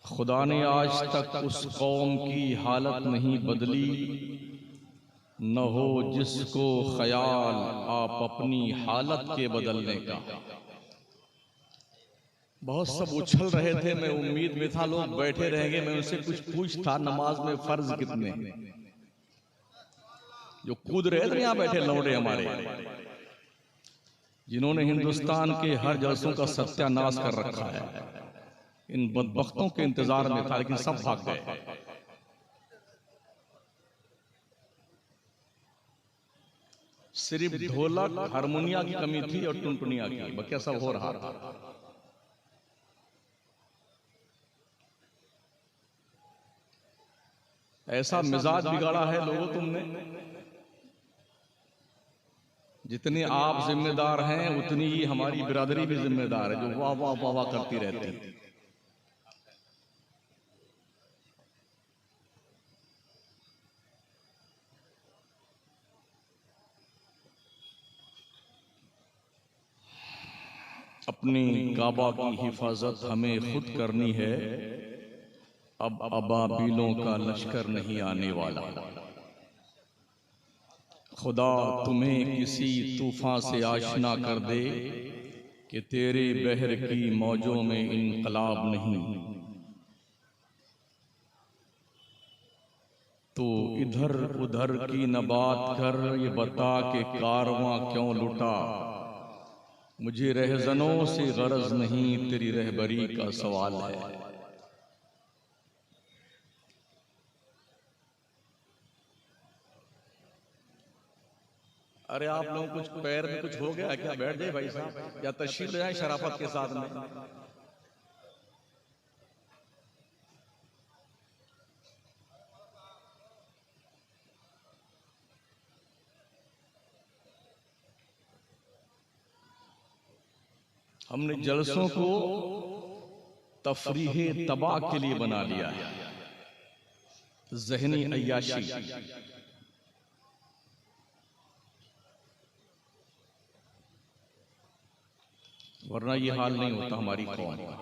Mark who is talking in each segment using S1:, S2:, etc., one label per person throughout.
S1: खुदा ने आज तक उस कौम की हालत नहीं बदली, न हो जिसको ख्याल आप अपनी हालत के बदलने का। बहुत सब उछल रहे थे, मैं उम्मीद में था लोग बैठे रहेंगे, मैं उनसे कुछ पूछता नमाज में फर्ज कितने। जो कूद रहे थे यहाँ बैठे लौटे हमारे, जिन्होंने हिंदुस्तान के हर जलसों का सत्यानाश कर रखा है, इन बदबख्तों के इंतजार में था, लेकिन सब भाग गए। सिर्फ ढोलक हारमोनिया की कमी थी और टुनटुनिया की, बाकी सब हो रहा था। ऐसा मिजाज बिगाड़ा है लोगों तुमने, जितने आप जिम्मेदार हैं उतनी ही हमारी बिरादरी भी जिम्मेदार है, जो वाह वाह वाह वाह करती रहती है। अपनी काबा की हिफाजत हमें खुद करनी है, अब अबाबीलों का लश्कर नहीं आने वाला। खुदा तुम्हें किसी तूफान से आशना कर दे कि तेरे बहर की मौजों में इनकलाब नहीं, तो इधर उधर की न बात कर, ये बता के कारवां क्यों लुटा। मुझे रहजनों से गरज नहीं, तेरी रहबरी का सवाल है। अरे आप लोग कुछ पैर में कुछ हो गया क्या? बैठ जाए भाई साहब, या तशरीफ ले जाए शराफत के साथ में। हमने जलसों को तफरीह तबाह के लिए बना लिया है, ज़हनी अय्याशी। वरना ये हाल नहीं होता हमारी कौम का।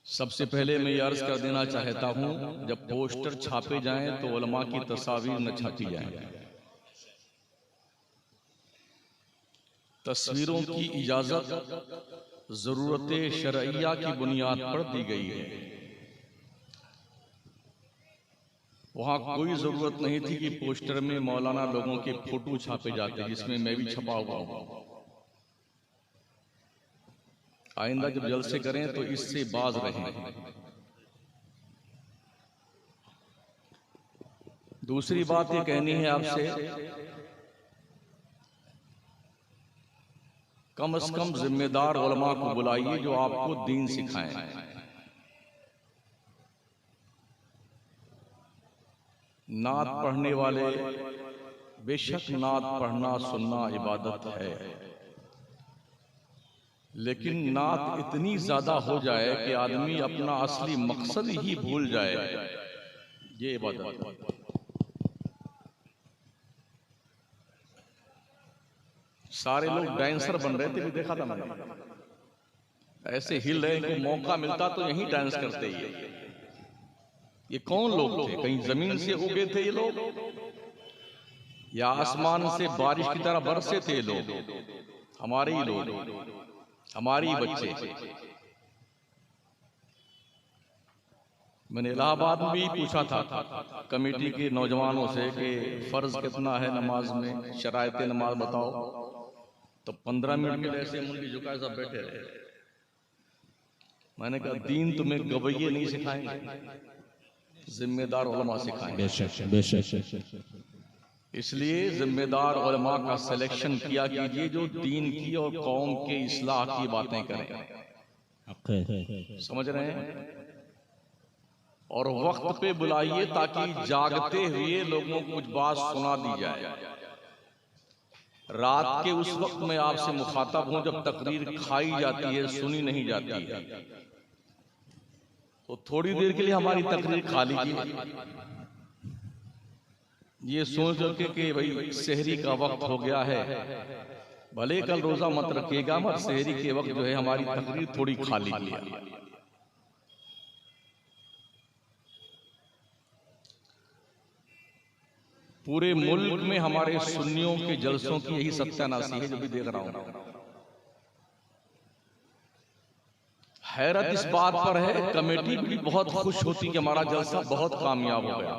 S1: सबसे पहले मैं ये अर्ज कर देना चाहता हूं, जब पोस्टर छापे जाएं तो उलमा की तस्वीर न छापी जाए। तस्वीरों की इजाजत जरूरत शरइया की बुनियाद पर दी गई है। वहां कोई जरूरत नहीं थी कि पोस्टर में मौलाना लोगों के फोटो छापे जाते, जिसमें मैं भी छपा हुआ हूं। आइंदा जब जलसे करें तो इससे बाज रहें। दूसरी बात ये कहनी है आपसे, कम से कम जिम्मेदार उलमा को बुलाइए जो आपको दीन सिखाएं। नात पढ़ने वाले, बेशक नात पढ़ना सुनना इबादत है, लेकिन नात इतनी ज्यादा हो जाए कि आदमी अपना असली मकसद ही भूल जाए, ये इबादत है। सारे लोग डांसर बन रहे थे, भी देखा था मैंने, ऐसे हिल रहे को मौका मिलता तो यही डांस करते ही। ये कौन लोग थे? कहीं जमीन से उगे थे ये लोग, या आसमान से बारिश की तरह बरसे थे ये लोग? हमारे ही लोग, हमारे ही बच्चे। मैंने इलाहाबाद में भी पूछा था कमेटी के नौजवानों से कि फर्ज कितना है नमाज में, शरायत नमाज बताओ। तो 15 मिनट के ऐसे मुंडी झुकाए सब बैठे रहे। मैंने कहा दीन तुम्हें गवैये नहीं सिखाएंगे, जिम्मेदार उलमा सिखाएंगे। इसलिए जिम्मेदार उलमा का सिलेक्शन किया कीजिए जो दीन की और कौम के इस्लाह की बातें करें। समझ रहे हैं? और वक्त पे बुलाइए ताकि जागते हुए लोगों को कुछ बात सुना दी जाए। रात के उस वक्त में आपसे मुखातब हूं जब तकरीर खाई जाती है, सुनी नहीं जाती है, तो थोड़ी देर के लिए हमारी तकरीर खा लीजिए, ये सोच के कि भाई सहरी का वक्त हो गया है, भले कल रोजा मत रखिएगा, मत सहरी के वक्त जो है हमारी तकरीर थोड़ी खाली लिया। पूरे मुल्क में हमारे सुन्नियों के जलसों की यही सत्यानाशी है जो भी देख रहा हूं। हैरत इस बात पर है, कमेटी भी बहुत खुश होती कि हमारा जलसा बहुत कामयाब हो गया।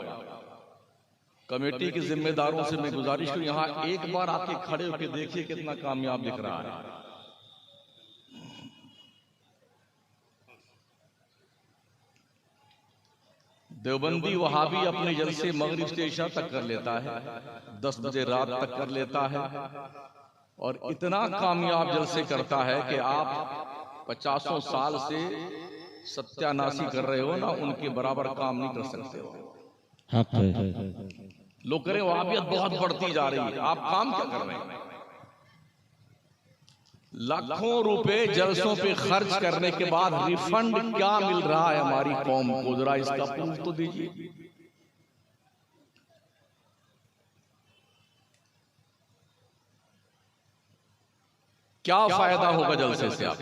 S1: कमेटी के जिम्मेदारों से मैं गुजारिश करूं, यहां एक बार आके खड़े होकर देखिए कितना कामयाब दिख रहा है। देवबंदी वहाबी अपने जलसे मगरिब से इशा तक कर लेता है, 10 बजे रात तक कर लेता है, और इतना कामयाब जलसे करता है कि आप 50 साल से सत्यानाशी कर रहे हो ना, उनके बराबर काम नहीं कर सकते हो। लोग करें वहाबियत बहुत बढ़ती जा रही है, आप काम क्या कर रहे हैं? लाखों रुपए जलसों पे खर्च करने के बाद रिफंड क्या मिल रहा है हमारी कौम को, जरा इसका प्रूफ तो दीजिए। क्या फायदा होगा जलसे से? आप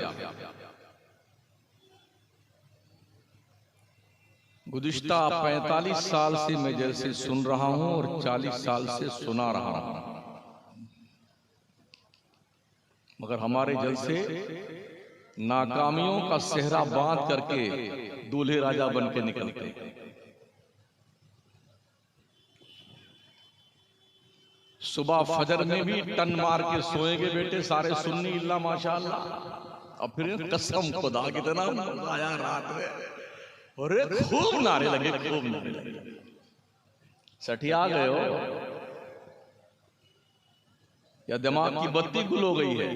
S1: गुज़िश्ता 45 साल से मैं जलसे सुन रहा हूं और 40 साल से सुना रहा हूं, मगर हमारे जलसे नाकामियों का सेहरा बांध करके दूल्हे राजा बन के निकलते। सुबह फजर में भी टन मार के सोएंगे बेटे सारे सुन्नी इल्ला माशाअल्लाह, और फिर कसम खुदा कितना आया रात में, और खूब नारे लगे, खूब नारे लगे। सठिया गए हो या दिमाग की बत्ती गुल हो गई है?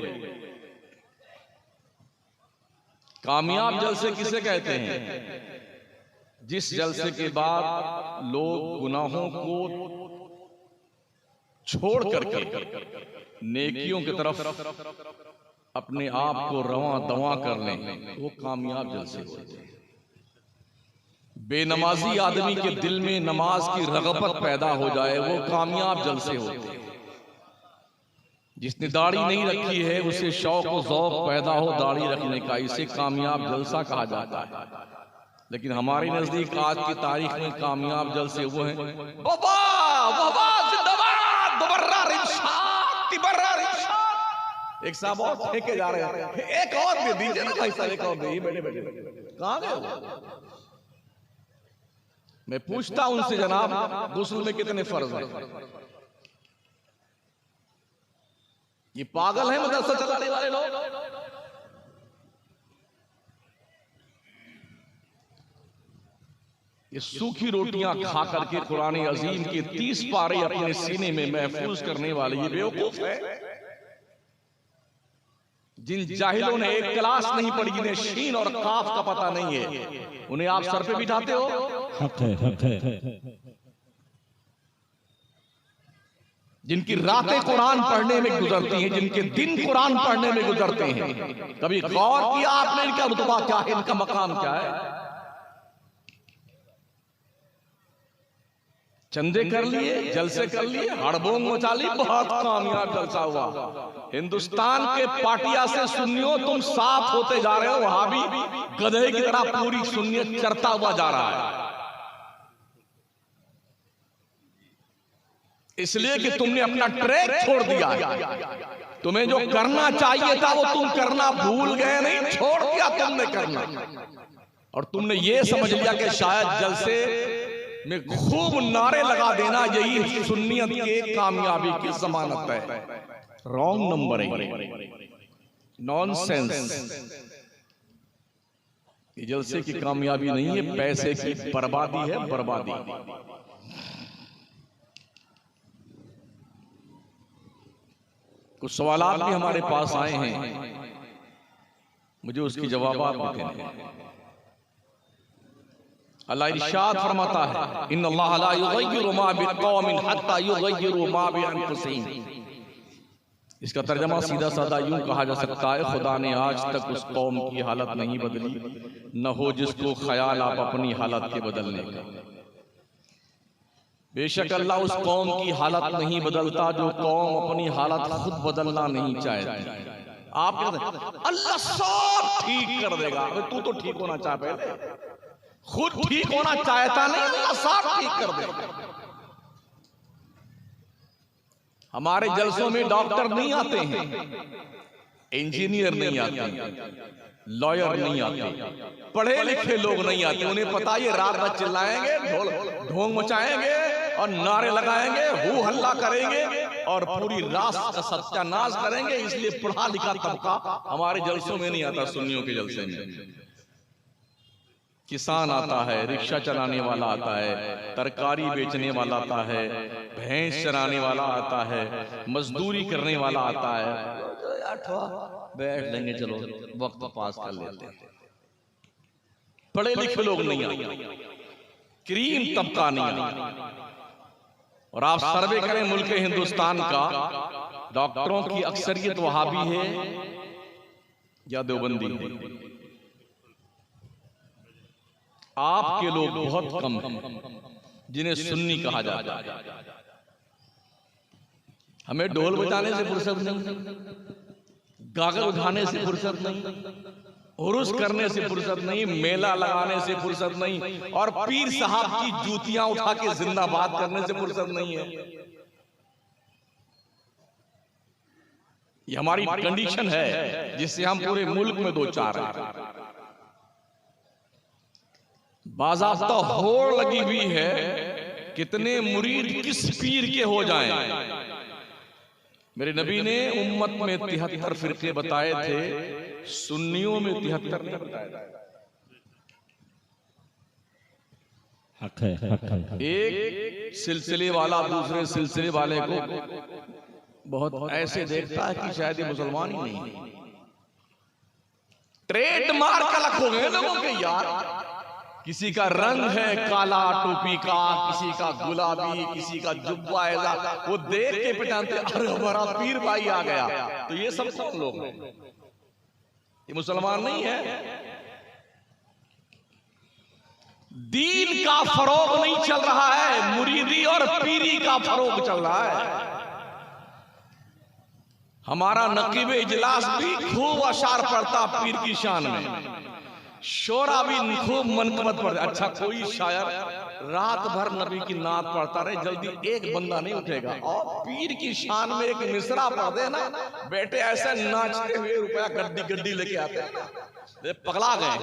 S1: कामयाब जलसे किसे कहते हैं? जिस जलसे के बाद लोग गुनाहों को छोड़ करके नेकियों की तरफ अपने आप को रवां दवा कर लें, वो कामयाब जलसे होते हैं। बेनमाजी आदमी के दिल में नमाज की रगबत पैदा हो जाए, वो कामयाब जलसे होते हैं। जिसने दाढ़ी नहीं रखी है उसे शौक और ज़ौक़ पैदा हो दाढ़ी रखने का, इसे कामयाब जलसा कहा जाता है। लेकिन हमारे नजदीक आज की तारीख में कामयाब जलसे वो हैं, बाबा बाबा जिंदाबाद, दोबारा रिशाद, तिबारा रिशाद। एक साहब और फेंके जा रहे हैं, एक और दे दीजिए ना भाई साहब, एक और दे, बैठे बैठे कहां गए? मैं पूछता उनसे, जनाब गुस्ल में कितने फर्ज हैं? ये पागल है मदरसा चलाने वाले लोग। ये सूखी रोटियां खा करके कुरान अजीम के 30 पारे अपने सीने में महफूज करने वाले ये बेवकूफ है। जिन जाहिलों ने एक क्लास नहीं पढ़ी, जिन्हें शीन और काफ का पता नहीं है, उन्हें आप सर पे बिठाते हो।
S2: हक है।
S1: जिनकी रातें कुरान पढ़ने में गुजरती हैं, जिनके दिन कुरान पढ़ने में गुजरते हैं, कभी गौर किया आपने इनका रुतबा क्या है, इनका मकाम क्या है? चंदे कर लिए, जलसे कर लिए, हड़बोंग मचा ली, बहुत कामयाब जलसा हुआ। हिंदुस्तान के पाटिया से सुन्नियों तुम साफ होते जा रहे हो, वहां भी गधे की तरह पूरी सुन्नियत चरता हुआ जा रहा है। इसलिए कि तुमने अपना ट्रैक छोड़ दिया है। तुम्हें जो करना चाहिए था वो तुम करना भूल गए, नहीं छोड़ दिया तुमने करना, और तुमने ये समझ लिया कि शायद जलसे में खूब नारे लगा देना यही सुन्नियत के कामयाबी की जमानत है। रॉन्ग नंबर है, नॉनसेंस। ये जलसे की कामयाबी नहीं है, पैसे की बर्बादी है, बर्बादी। कुछ सवालात भी हमारे पास आए हैं, मुझे उसकी जवाबात भी देने हैं। अल्लाह इरशाद फरमाता है, इन्नल्लाह ला युग़य्यिरु मा बिक़ौमिन हत्ता युग़य्यिरु मा बिअन्फुसिहिम। इसका तर्जमा सीधा साधा यूं कहा जा सकता है, खुदा ने आज तक उस कौम की हालत नहीं बदली, न हो जिसको ख्याल आप अपनी हालत के बदलने का। बेशक अल्लाह उस कौम की हालत नहीं बदलता जो कौम अपनी हालत खुद बदलना नहीं चाहती। आप कहते हैं अल्लाह सब ठीक कर देगा, अबे तू तो ठीक होना चाह, पहले खुद ठीक होना चाहता नहीं, अल्लाह सब ठीक कर देगा। हमारे जलसों में डॉक्टर नहीं आते हैं, इंजीनियर नहीं आते, लॉयर नहीं आते, पढ़े लिखे लोग नहीं आते। उन्हें पता ये रात भर चिल्लाएंगे, ढोंग मचाएंगे और नारे लगाएंगे, हू हल्ला करेंगे और पूरी राष्ट्र का सत्यानाश करेंगे। इसलिए पढ़ा लिखा तबका हमारे जलसों में नहीं आता। सुन्नियों के जलसे में किसान आता है, रिक्शा चलाने वाला आता है, तरकारी बेचने वाला आता है, भैंस चराने वाला आता है, मजदूरी करने वाला आता है। बैठ लेंगे, चलो वक्त पास कर लेते हैं। पढ़े लिखे लोग नहीं आए, क्रीम तबका नहीं आए। और आप सर्वे करें मुल्क हिंदुस्तान का, डॉक्टरों की अक्सरियत वहाबी है या देवबंदी है। आपके लोग बहुत कम हैं जिन्हें सुन्नी कहा जाता है। हमें ढोल बजाने से फुर्सत नहीं, गागर उठाने से फुर्सत नहीं, उर्स करने से फुर्सत नहीं, मेला लगाने से फुर्सत नहीं, और पीर साहब की जूतियां उठा के जिंदाबाद करने से फुर्सत नहीं है। ये हमारी कंडीशन है जिससे हम पूरे मुल्क में दो चार हैं। बाज़ाब्ता होड़ लगी हुई है, कितने मुरीद किस पीर के हो जाएं। मेरे नबी ने उम्मत में 73 फिरके बताए थे, सुन्नियों में 73 नहीं बताए थे।
S2: हक है।
S1: एक सिलसिले वाला दूसरे सिलसिले वाले को बहुत ऐसे देखता है कि शायद ये मुसलमान ही नहीं है। ट्रेडमार्क अलग हो गए लोगों के यार। किसी का रंग है काला टोपी का, किसी का गुलाबी, किसी का जुब्बा ऐसा, वो देख के पहचानते अरे हमारा पीर भाई आ गया। तो ये सब कौन लोग हैं? ये मुसलमान नहीं है। दीन का फरोग नहीं चल रहा है, मुरीदी और पीरी का फरोग चल रहा है। हमारा नकीब इजलास भी खूब अशार पढ़ता पीर की शान में, शोरा भी खूब मनकबत पढ़ता। अच्छा, कोई शायर रात भर नबी की नात पढ़ता रहे, जल्दी एक बंदा नहीं उठेगा। और पीर की शान में एक मिसरा पढ़ दे ना, बेटे ऐसे नाचते हुए रुपया गड्डी गड्डी लेके आते हैं, पगला गए।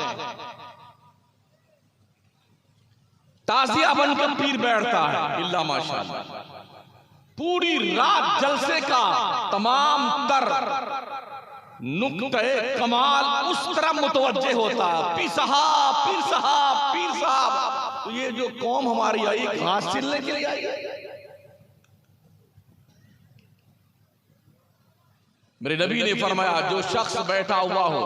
S1: ताजिया बनकर पीर बैठता है, इल्ला माशाअल्लाह। पूरी रात जलसे का तमाम तर नुक्ते कमाल उस तरफ मुतवज्जे होता है, पीर साहब पीर साहब पीर साहब। तो ये जो कौम हमारी आई घास छिलने के लिए आई। मेरे नबी ने फरमाया, जो शख्स बैठा हुआ हो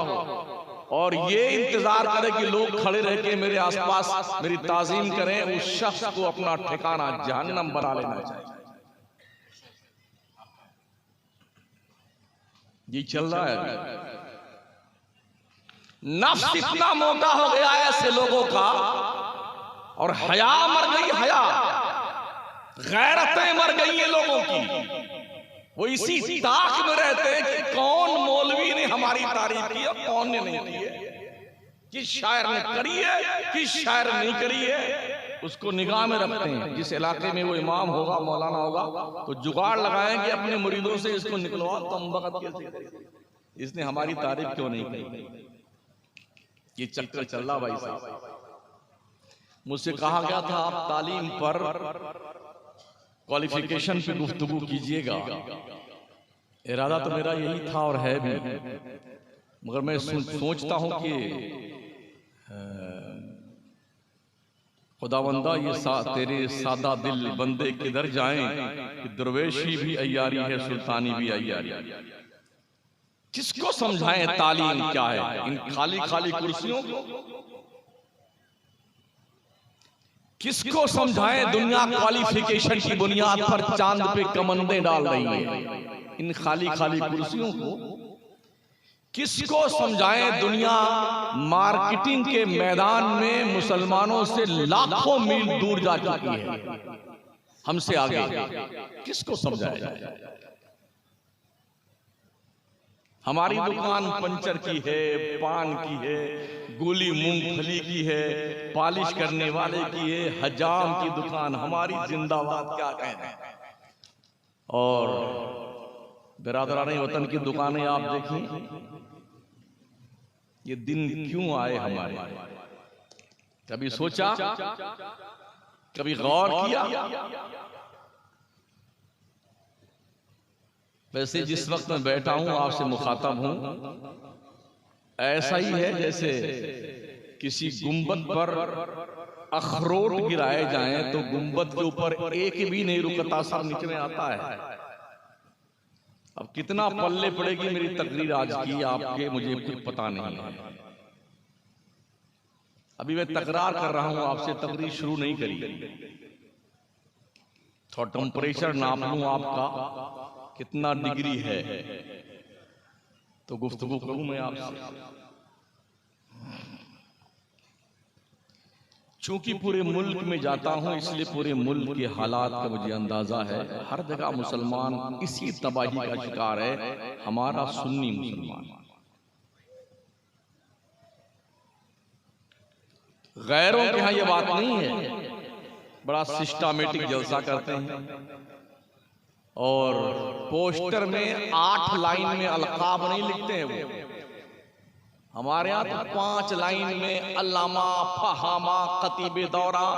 S1: और ये इंतजार करे कि लोग खड़े रह के मेरे आसपास मेरी ताजीम करें, उस शख्स को अपना ठिकाना जहन्नम बना लेना चाहिए। ये चल रहा है। नफ्स इतना मोटा हो गया है ऐसे लोगों का, और हया मर गई, हया गैरतें मर गई है लोगों की। वो इसी ताक में रहते हैं कि कौन मौलवी ने हमारी तारीफ की और कौन ने नहीं की है, किस शायर ने करी है किस शायर नहीं करी है, उसको निगाह में रखते हैं। जिस इलाके में वो इमाम होगा, मौलाना होगा, तो जुगाड़ लगाएंगे अपने मुरीदों से, इसको निकलवा तुम वक्त कैसे, इसने हमारी तारीफ क्यों नहीं की। ये चक्कर चल रहा भाई साहब। मुझसे कहा गया था आप तालीम पर क्वालिफिकेशन पे गुफ्तगू कीजिएगा। इरादा तो मेरा यही था और है भी, मगर मैं सोचता हूं कि खुदावंदा ये तेरे सादा दिल बंदे किधर जाएं कि दरवेशी भी अय्यारी है, सुल्तानी भी अय्यारी। किसको समझाएं तालीम क्या है इन खाली खाली कुर्सियों को? किसको समझाएं दुनिया क्वालिफिकेशन की बुनियाद पर चांद पे कमंदे डाल रही है इन खाली खाली कुर्सियों को? किसको समझाएं दुनिया मार्केटिंग के मैदान में मुसलमानों से लाखों मील दूर जा चुकी है। हमसे आगे किसको समझाया जाए? हमारी दुकान पंचर की है, पान की है, गोली मूंगफली की है, पॉलिश करने वाले की है, हजाम की दुकान हमारी जिंदाबाद, क्या कहना। और बिरादराने वतन की दुकानें आप देखिए, ये दिन क्यों आए हमारे? कभी सोचा, कभी गौर किया? वैसे जिस वक्त मैं बैठा हूं, आपसे मुखातब हूं, ऐसा ही है जैसे किसी गुंबद पर अखरोट गिराए जाएं तो गुंबद के ऊपर एक भी नहीं रुकता, सब नीचे में आता है। अब कितना पल्ले पड़ेगी मेरी तकरीर आज की आपके, मुझे कुछ पता नहीं है। अभी मैं तकरार कर रहा हूं आपसे, तकरीर शुरू नहीं करी। थोड़ा टेम्परेचर नाप लूं आपका कितना डिग्री है तो गुफ्तगू करूं मैं आपसे। चूंकि पूरे मुल्क में जाता हूं, इसलिए पूरे मुल्क के हालात का मुझे अंदाजा है। हर जगह मुसलमान इसी तबाही का शिकार है, हमारा सुन्नी मुसलमान। गैरों के यहां यह बात नहीं है, बड़ा सिस्टमेटिक जलसा करते हैं और पोस्टर में 8 लाइन में अलकाब नहीं लिखते हैं वो। हमारे यहाँ तो 5 लाइन में अल्लामा, फहामा, खतीबे दौरा,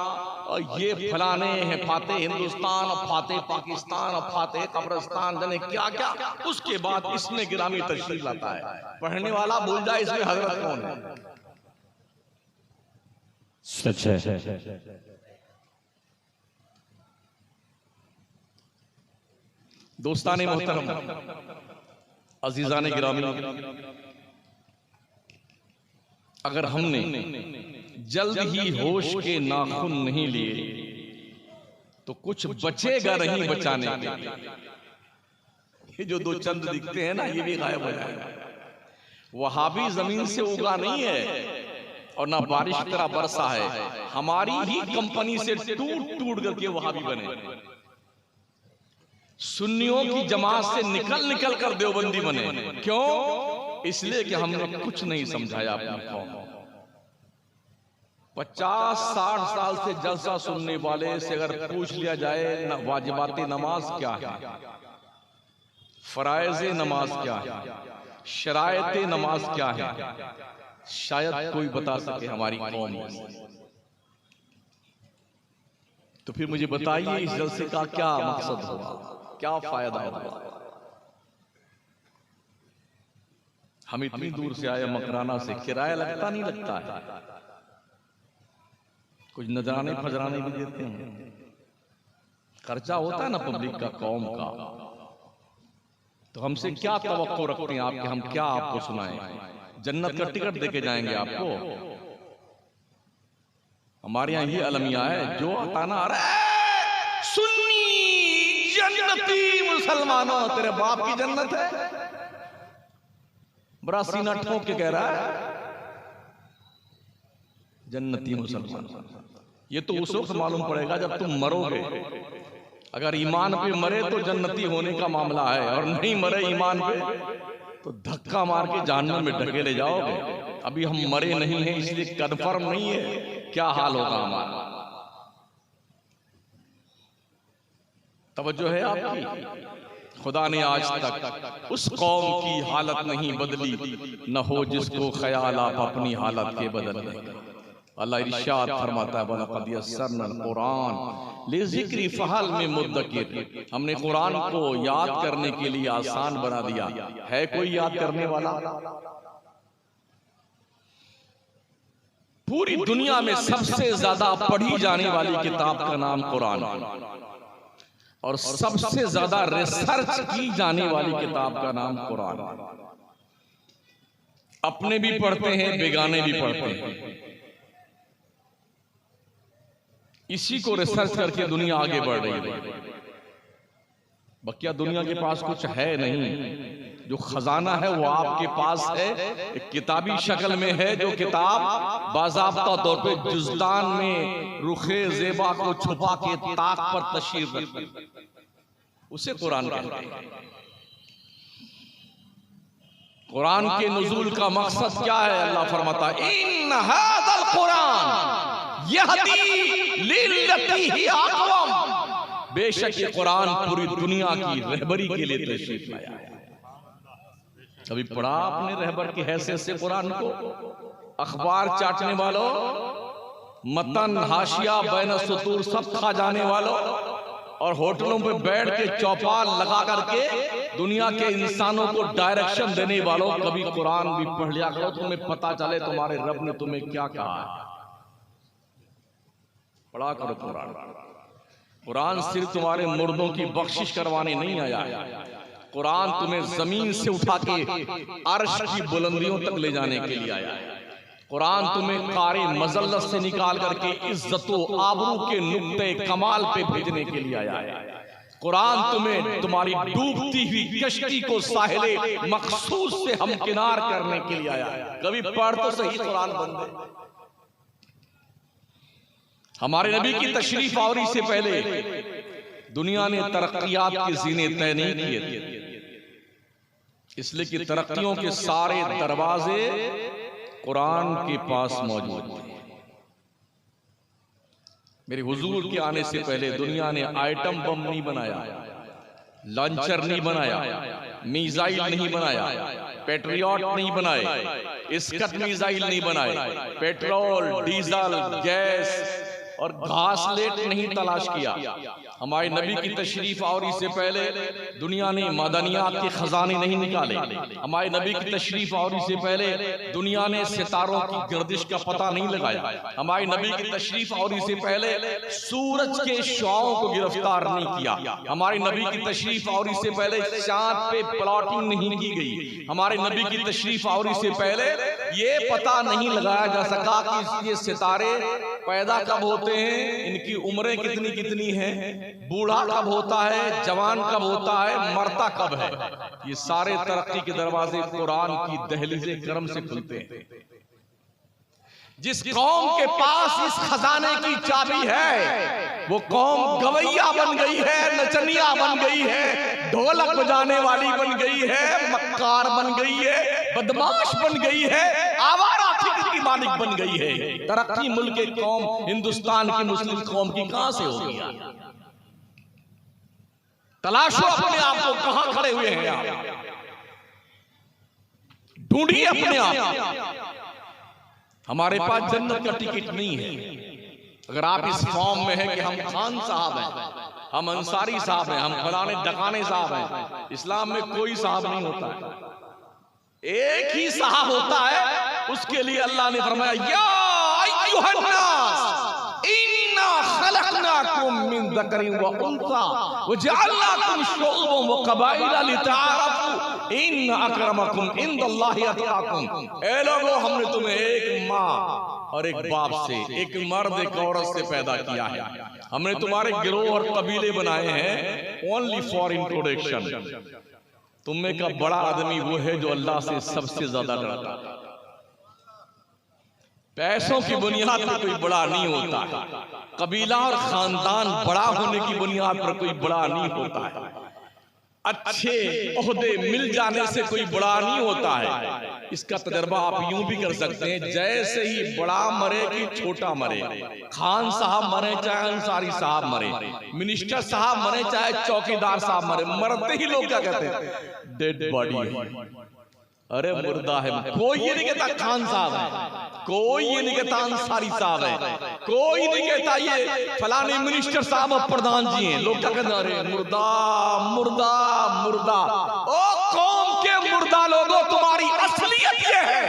S1: और ये फलाने हैं, फाते हिंदुस्तान, फाते पाकिस्तान, फाते कब्रिस्तान, जाने क्या क्या। उसके बाद इसमें गिरामी तशरीफ लाता है, पढ़ने वाला भूल जाए इसमें हजरत कौन है।
S2: सच है।
S1: दोस्ताने मोहतरम, अजीजाने गिरामी, अगर हमने जल्द ही होश के नाखून नहीं लिए तो कुछ बचेगा नहीं बचाने के। ये जो 2 चंद दिखते हैं ना, ये भी गायब हो जाएगा। वहाबी जमीन से उगा नहीं है और ना बारिश की तरह बरसा है, हमारी ही कंपनी से टूट टूट करके वहाबी बने। सुन्नियों की जमात से निकल कर देवबंदी बने। क्यों? इसलिए कि हमने कुछ नहीं समझाया अपनी कौम। 50-60 साल से जलसा सुनने वाले से अगर पूछ लिया जाए वाजिबात नमाज क्या है, फराइज नमाज क्या है, शरायत नमाज क्या है, शायद कोई बता सके हमारी कौम में। तो फिर मुझे बताइए इस जलसे का क्या मकसद होगा, क्या फायदा होगा? हम इतनी दूर से आए मकराना से, किराया लगता नहीं लगता है, कुछ नजराने फजराने भी देते हैं, खर्चा होता है ना पब्लिक का, कौम का। तो हमसे क्या तवक्को रखते हैं आपके, हम क्या आपको सुनाएं? जन्नत का टिकट देके जाएंगे आपको? हमारे यहाँ ये अलमिया है, जो आता ना सुन्नी जन्नती मुसलमानों, तेरे बाप की जन्नत है, बड़ा सीना ठोक के कह रहा है जन्नती मुसलमान। ये तो उस वक्त मालूम पड़ेगा जब तुम मरोगे। अगर ईमान पे मरे तो जन्नती होने का मामला है, और नहीं मरे ईमान पे तो धक्का मार के जहन्नम में ढकेले जाओगे। अभी हम मरे नहीं हैं, इसलिए कन्फर्म नहीं है क्या हाल होगा हमारा। तवज्जो है आपकी? खुदा ने आज तक उस कौम की हालत नहीं बदली, न हो जिसको ख्याल आप अपनी हालत के बदलने। अल्लाह इरशाद फरमाता है, वलक़द यस्सरनल कुरान लिज़िक्रि फ़हल मिन मुद्दकिर। हमने कुरान को याद करने के लिए आसान बना दिया। है कोई याद करने वाला? पूरी दुनिया में सबसे ज्यादा पढ़ी जाने वाली किताब का नाम कुरान, और सबसे ज्यादा रिसर्च की जाने वाली किताब का नाम कुरान। अपने भी पढ़ते हैं, बेगाने भी पढ़ते हैं। इसी को रिसर्च करके दुनिया आगे बढ़ रही है। बकिया दुनिया के पास कुछ है नहीं जो खजाना है वो आपके पास है, एक किताबी शक्ल में है, जो किताब बाज़ाब्ता तौर पे जुज़दान में रुखे ज़ेबा को छुपा के ताक पर तशरीफ रखती, उसे कुरान कहते हैं। कुरान के नुज़ूल का मकसद क्या है? अल्लाह फरमाता है इन हाज़ल कुरान यहदी लिल्लती ही अक़वम, बेशक ये कुरान पूरी दुनिया की रहबरी के लिए तशरीफ लाया है। कभी पढ़ा आपने रहबर की हैसियत से कुरान को? अखबार चाटने वालों, मतन हाशिया बैन सुतूर सब खा जाने वालों, और होटलों पे बैठ के चौपाल लगा करके दुनिया के इंसानों को डायरेक्शन देने वालों, कभी कुरान भी पढ़ लिया करो, तुम्हें पता चले तुम्हारे रब ने तुम्हें क्या कहा है। पढ़ा करो कुरान। कुरान सिर्फ तुम्हारे मुर्दों की बख्शिश करवाने नहीं आया, कुरान तुम्हें जमीन से उठा के अर्श की बुलंदियों तक ले जाने के लिए आया है। कुरान तुम्हें कारे मजल्लत से निकाल करके इज्जतो आबरू के नुक्ते कमाल पे भेजने के लिए आया है। कुरान तुम्हें तुम्हारी डूबती हुई कश्ती को साहिले मखसूस से हमकिनार करने के लिए आया है। कभी पढ़ तो सही कुरान बंदे। हमारे नबी की तशरीफ आवरी से पहले दुनिया ने तरक्कियात के जीने तय नहीं किए थे, इसलिए कि तरक्कियों के सारे दरवाजे कुरान के पास मौजूद थे। मेरे हुजूर के आने से पहले दुनिया ने आइटम बम नहीं बनाया, लॉन्चर नहीं बनाया, मिसाइल नहीं बनाया, पेट्रियट नहीं बनाए, स्कट मिसाइल नहीं बनाए, पेट्रोल डीजल गैस और घासलेट नहीं तलाश किया। हमारे नबी की तशरीफ आवरी से पहले दुनिया ने मादनियात के खजाने नहीं निकाले। हमारे नबी की तशरीफ आवरी से पहले दुनिया ने सितारों की गर्दिश का पता नहीं लगाया। हमारे नबी की तशरीफ आवरी से पहले सूरज के शुआओं को गिरफ्तार नहीं किया। हमारे नबी की तशरीफ आवरी से पहले चांद पे प्लॉटिंग नहीं की गई। हमारे नबी की तशरीफ आवरी से पहले ये पता नहीं लगाया जा सका कि ये सितारे पैदा कब होते हैं, इनकी उम्रें कितनी कितनी हैं, बूढ़ा कब होता है, जवान कब होता है, मरता कब है। ये सारे तरक्की के दरवाजे कुरान की दहलीज़े करम से खुलते हैं। जिस कौम के पास इस खजाने की चाबी है वो कौम गवैया बन गई है, नचनिया बन गई है, ढोलक बजाने वाली बन गई है, मक्कार बन गई है, बदमाश बन गई है, आवारा फिक्र की मालिक बन गई है। तरक्की मुल्क की कौम हिंदुस्तान की मुस्लिम कौम की कहां से होगी? तलाशो अपने आप को, कहां खड़े हुए हैं आप, ढूंढिए अपने आप। हमारे पास जन्नत का टिकट नहीं है। अगर आप इस फॉर्म में हैं कि हम खान साहब हैं, हम अंसारी साहब हैं, हम फलाने डकाने साहब हैं, इस्लाम में कोई साहब नहीं होता है, एक ही साहब होता है। उसके लिए अल्लाह ने फरमाया या अय्युहन्नास इन्ना खलकनाकुम मिन ज़करिन व उन्सा व जअलनाकुम शुअबन व क़बाइला लितआरफू इन्न अक्रमकुम इंदल्लाहि अतकाकुम। ए लोगों, हमने तुम्हें एक माँ और एक बाप से, एक मर्द एक औरत से पैदा किया है। हमने तुम्हारे गिरोह और कबीले बनाए हैं ओनली फॉर इंट्रोडक्शन। तुम में का बड़ा आदमी वो है जो अल्लाह से सबसे ज्यादा डरता है। पैसों की बुनियाद पर कोई बड़ा नहीं होता है, कबीला और खानदान बड़ा होने की बुनियाद पर कोई बड़ा नहीं होता है, अच्छे ओहदे मिल जाने से कोई बड़ा नहीं होता है। इसका तजर्बा आप यूं भी कर सकते हैं, जैसे ही बड़ा मरे कि छोटा मरे, खान साहब मरे चाहे अंसारी साहब मरे, मिनिस्टर साहब मरे चाहे चौकीदार साहब मरे, मरते ही लोग क्या कहते हैं? Dead body. अरे मुर्दा है। कोई ये नहीं कहता खान साहब है, कोई ये नहीं कहता अंसारी साहब है, कोई नहीं कहता ये फलाने मिनिस्टर साहब और प्रधान जी हैं। लोग क्या कहते हैं? अरे मुर्दा मुर्दा मुर्दा। ओ कौम के मुर्दा लोगों, तुम्हारी असलियत ये है,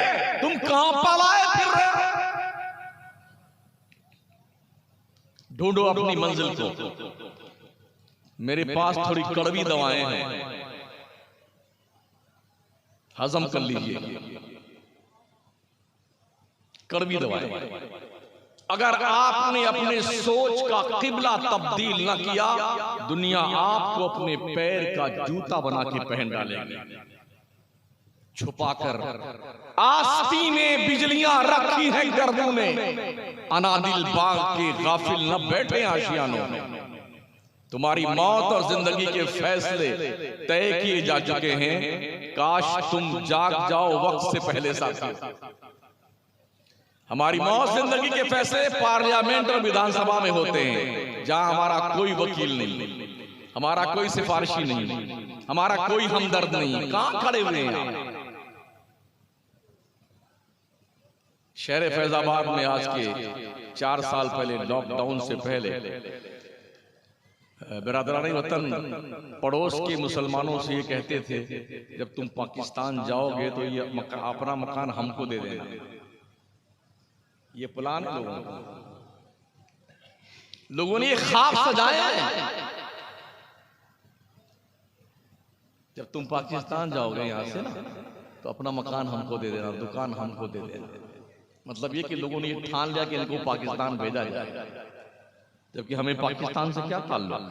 S1: तुम कहां पलाए फिर रहे हो? ढूंढो अपनी मंजिल को। मेरे पास थोड़ी कड़वी दवाएं हैं, हजम कर लीजिए। कड़वी दवाएं। अगर आपने अपने सोच का किबला तब्दील न किया, दुनिया आपको अपने पैर का जूता बना के पहन डालेगी। छुपाकर आस्ती में बिजलियां रखी हैं गर्दों ने, अनादिल बाग के गाफिल न बैठे आशियानों में। तुम्हारी मौत और जिंदगी के फैसले तय किए जा चुके हैं, काश तुम जाग जाओ वक्त से पहले साथी। हमारी मौत जिंदगी के फैसले पार्लियामेंट और विधानसभा में होते हैं, जहां हमारा कोई वकील नहीं, हमारा कोई सिफारिशी नहीं, हमारा कोई हमदर्द नहीं। कहां खड़े हुए हैं? शहर फैजाबाद में आज के 4 साल पहले, लॉकडाउन से पहले, बिरादरानी वतन पड़ोस के मुसलमानों से ये कहते थे, जब तुम पाकिस्तान जाओगे तो ये अपना मकान हमको दे देना। ये प्लान है लोगों ने ये ख्वाब सजाए हैं। जब तुम पाकिस्तान जाओगे यहां से ना, तो अपना मकान हमको दे देना, दुकान हमको दे देना। मतलब ये कि लोगों ने ये ठान लिया कि इनको पाकिस्तान भेजा जाए, जबकि हमें पाकिस्तान से क्या ताल्लुक?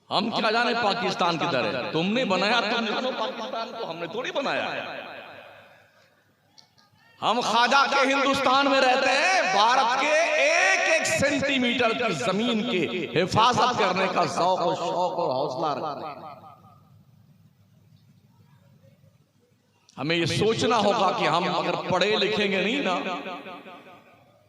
S1: हम क्या जाने पाकिस्तान किधर है? तुमने बनाया, तुम जानो पाकिस्तान को, हमने थोड़ी बनाया है। हम ख्वाजा के हिंदुस्तान में रहते हैं। भारत के एक एक सेंटीमीटर की जमीन के हिफाजत करने का शौक और हौसला रखते हैं। हमें ये सोचना होगा कि हम अगर पढ़े लिखेंगे नहीं ना,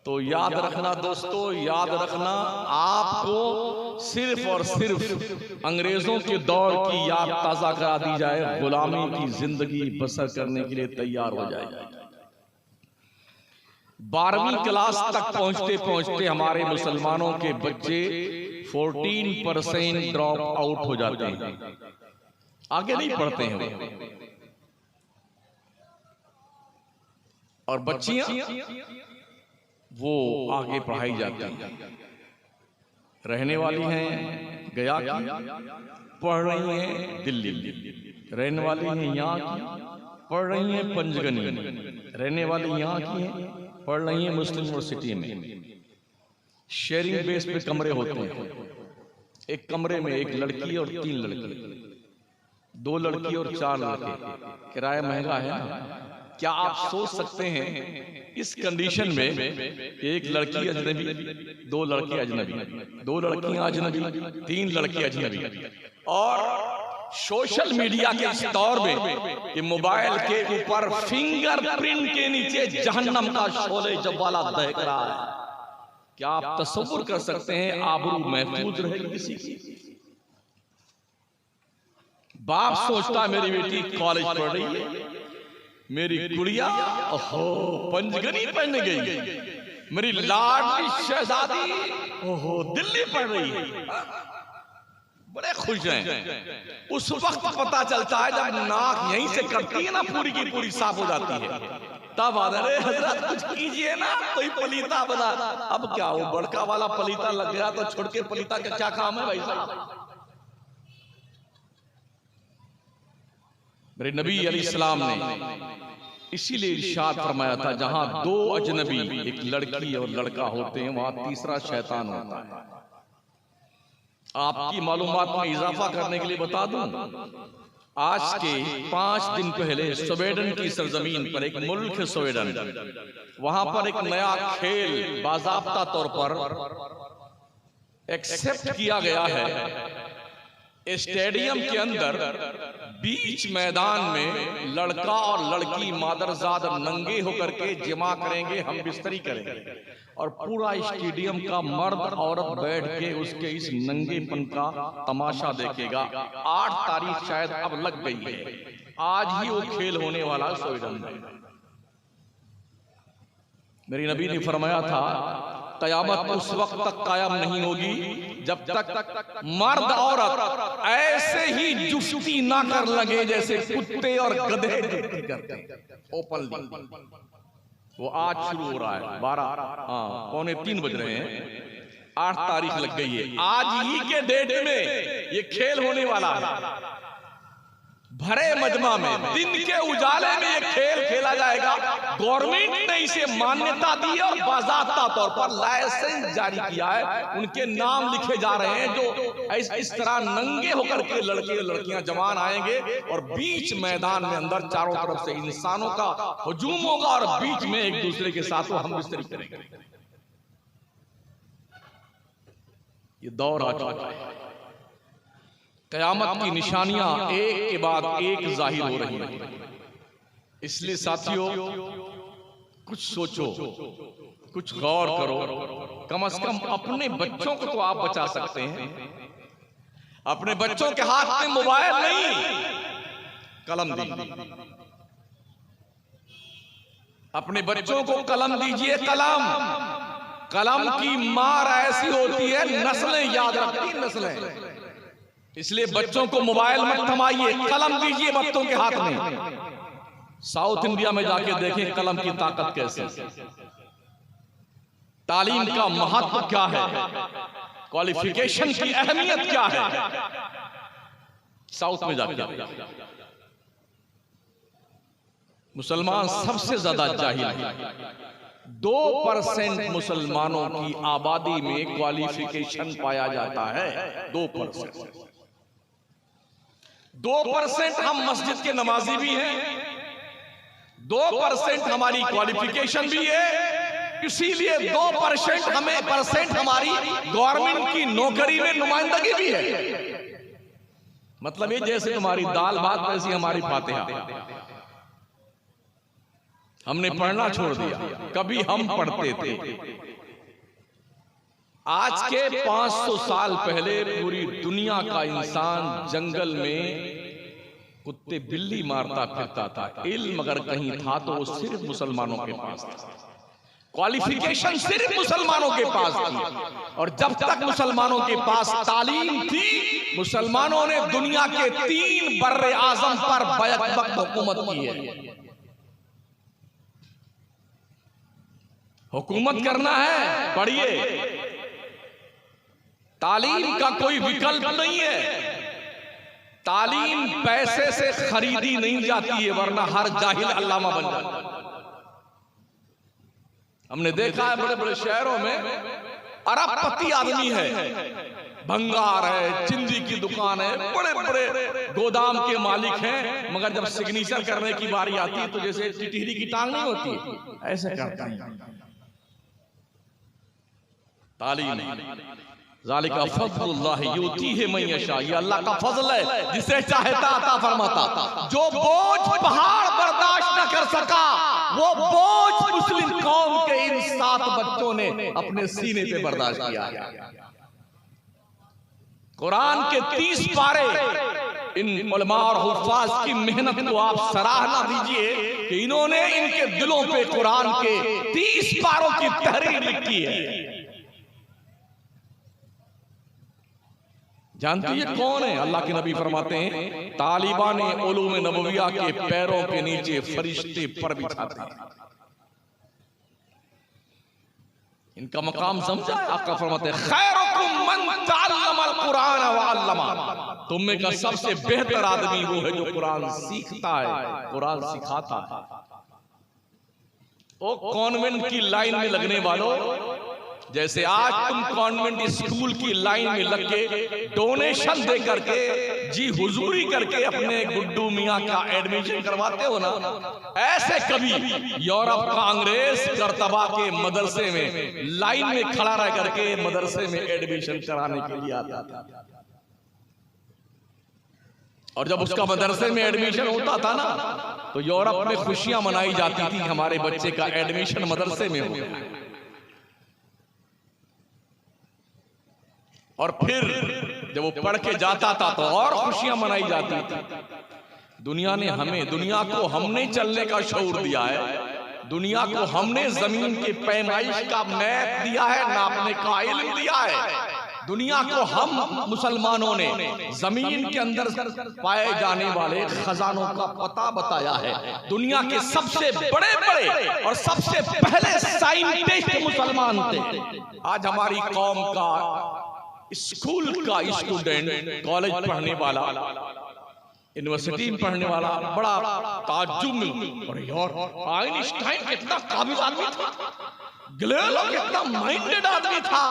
S1: तो याद रखना दोस्तों, याद रखना, आपको सिर्फ और सिर्फ अंग्रेजों के दौर की याद ताजा करा दी जाए, गुलामी की जिंदगी बसर करने के लिए तैयार हो जाए। 12वीं क्लास तक पहुंचते पहुंचते हमारे मुसलमानों के बच्चे 14% ड्रॉप आउट हो जाते हैं, आगे नहीं पढ़ते हैं वो। और बच्चियां वो आगे पढ़ाई जाती हैं, रहने वाली हैं गया की, पढ़ रही हैं दिल्ली, रहने वाली हैं यहाँ की, पढ़ रही हैं पंजगनी, रहने वाली यहाँ की हैं, पढ़ रही हैं मुस्लिम यूनिवर्सिटी में। शेयरिंग बेस पे कमरे होते हैं, एक कमरे में एक लड़की और 3 लड़के, 2 लड़की और 4 लड़के। किराया महंगा है ना? क्या आप सोच सकते हैं इस कंडीशन में एक लड़की अजनबी, 2 लड़के अजनबी, 2 लड़कियां अजनबी, 3 लड़के अजनबी, और सोशल मीडिया के इस दौर में कि मोबाइल के ऊपर फिंगरप्रिंट के नीचे जहन्नम का शोले जवाला दहक रहा है। क्या आप तसव्वुर कर सकते हैं आबरू महफूज रहेगी किसी की? बाप सोचता मेरी बेटी कॉलेज पढ़ रही है, मेरी गुड़िया ओहो पंजगनी पढ़ने गई, मेरी लाडली शहजादी ओहो दिल्ली पढ़ रही है, बड़े खुश हैं। उस वक्त पता चलता है जब नाक यहीं से कटती है ना, पूरी की पूरी साफ हो जाती है, तब अरे हजरत कुछ कीजिए ना, कोई पलीता बना। अब क्या वो बड़का वाला पलीता लग गया तो छोड़ के पलीता का क्या काम है भाई साहब? मेरे नबी अलैहिस्सलाम ने इसीलिए इरशाद फरमाया था, जहां 2 अजनबी, एक लड़की और लड़का होते हैं, वहां तीसरा शैतान होता है। आपकी मालूमात में इजाफा करने के लिए बता दूं, आज के 5 दिन पहले स्वीडन की सरजमीन पर, एक मुल्क है स्वीडन, वहां पर एक नया खेल बाज़ाब्ता तौर पर एक्सेप्ट किया गया है। स्टेडियम के अंदर बीच मैदान में लड़का और लड़की मादरजाद नंगे होकर के जिमा करेंगे, हम बिस्तरी करेंगे, और पूरा स्टेडियम का मर्द औरत बैठ के उसके इस नंगेपन का तमाशा देखेगा। 8 तारीख शायद अब लग गई है, आज ही वो खेल होने वाला स्वीडन में। मेरी नबी ने फरमाया था, कयामत उस वक्त तक कायम नहीं होगी जब तक मर्द औरत ऐसे ही जुफ्ती ना कर लगे जैसे कुत्ते और गधे जुफ्ती करते हैं ओपनली। वो आज शुरू हो रहा है, 2:45 बज रहे हैं, 8 तारीख लग गई है, आज ही के डेट में ये खेल होने वाला है। भरे मजमा में दिन के उजाले में ये खेल खेला जाएगा। गवर्नमेंट ने इसे मान्यता दी और बाज़ाब्ता तौर पर लाइसेंस जारी किया है। उनके नाम लिखे जा रहे हैं जो इस तरह नंगे होकर के लड़के लड़कियां जवान आएंगे और बीच मैदान में अंदर चारों तरफ से इंसानों का हुजूम होगा और बीच में एक दूसरे के साथ वो हम बिस्तरी करेंगे। ये दौर आ चुका है। कयामत की निशानियां एक के बाद एक जाहिर हो रही हैं। इसलिए साथियों कुछ सोचो, कुछ गौर करो। कम से कम अपने बच्चों को तो आप बचा सकते हैं। अपने बच्चों के हाथ में मोबाइल नहीं, कलम दीजिए। अपने बच्चों को कलम दीजिए। कलम की मार ऐसी होती है, नस्लें याद रखती, नस्लें। इसलिए बच्चों को मोबाइल मत थमाइए, कलम दीजिए बच्चों के हाथ में। साउथ इंडिया में जाके देखें कलम की ताकत कैसे, तालीम का महत्व क्या है, क्वालिफिकेशन की अहमियत क्या है। साउथ में जाके मुसलमान सबसे ज्यादा जाहिल है। 2% मुसलमानों की आबादी में क्वालिफिकेशन पाया जाता है। 2%। 2% हम मस्जिद के नमाजी भी हैं, 2% हमारी क्वालिफिकेशन भी है। इसीलिए 2% हमारी गवर्नमेंट की नौकरी में नुमाइंदगी भी है। मतलब ये जैसे तुम्हारी दाल भात वैसी हमारी फातिहा। हमने पढ़ना छोड़ दिया, कभी हम पढ़ते थे। आज के 500 साल पहले पूरी दुनिया का इंसान जंगल में कुत्ते बिल्ली मारता फिरता था। इल्म अगर कहीं था तो वो सिर्फ मुसलमानों के पास था। क्वालिफिकेशन सिर्फ मुसलमानों के पास थी। और जब तक मुसलमानों के पास तालीम थी, मुसलमानों ने दुनिया के 3 बर्रे आजम पर बैक वक्त हुकूमत की है। हुकूमत करना है, पढ़िए। तालीम का कोई विकल्प नहीं है। तालीम पैसे से खरीदी नहीं जाती है, वरना हर जाहिल अल्लामा बन जाता है। हमने देखा है बड़े बड़े शहरों में अरबपति आदमी है, भंगार है, चिंदी की दुकान है, बड़े बड़े गोदाम के मालिक हैं, मगर जब सिग्नेचर करने की बारी आती है तो जैसे टिटहरी की टांग नहीं होती, ऐसे करता है। तालीम ज़ालिका फ़ज़्लुल्लाह युतीहि मन यशा, ये अल्लाह का फजल है, जिसे चाहता अता फरमाता। जो बोझ पहाड़ बर्दाश्त न कर सका, वो बोझ मुस्लिम कौम के इन 7 बच्चों ने अपने सीने पे बर्दाश्त किया। कुरान के 30 पारे, इन उलमा और हुफ़ाज़ की मेहनत को आप सराहना दीजिए कि इन्होंने इनके दिलों पे कुरान के 30 पारों की तहरीर लिखी है। जानती है कौन है? अल्लाह के नबी फरमाते हैं, तालिबान उलूम नबविया के पैरों के नीचे फरिश्ते पर बिछाते हैं। इनका मकाम समझा? आका फरमाते हैं, खैरुकुम मन तअल्लमल कुरान व अल्लमा, तुम में का सबसे बेहतर आदमी वो है जो कुरान सीखता है, कुरान सिखाता है। ओ कॉन्वेंट की लाइन में लगने वालों, जैसे आज तुम कॉन्वेंट स्कूल की लाइन में लग के डोनेशन दे करके, जी हुजूरी करके अपने गुड्डू मियां का एडमिशन करवाते हो ना, ऐसे कभी यूरोप का अंग्रेज करतबा के मदरसे में लाइन में खड़ा रह करके मदरसे में एडमिशन कराने के लिए आता था। और जब उसका मदरसे में एडमिशन होता था ना, तो यूरोप में खुशियां मनाई जाती थी, हमारे बच्चे का एडमिशन मदरसे में हो गया। और फिर जब वो पढ़ के जाता था तो और खुशियां मनाई जाती थी। दुनिया ने हमें, दुनिया को हमने चलने का शऊर दिया है, दुनिया को हमने जमीन के पैमाइश का मैप दिया है, नापने का इल्म दिया है। दुनिया को हम मुसलमानों ने जमीन के अंदर पाए जाने वाले खजानों का पता बताया है। दुनिया के सबसे बड़े बड़े और सबसे पहले साइंटिस्ट मुसलमान थे। आज हमारी कौम का स्कूल का स्टूडेंट, कॉलेज पढ़ने वाला, यूनिवर्सिटी में पढ़ने वाला बड़ा ताज्जुब में, अरे यार आइंस्टाइन कितना काबिल आदमी था, गैलीलियो कितना माइंडेड आदमी था।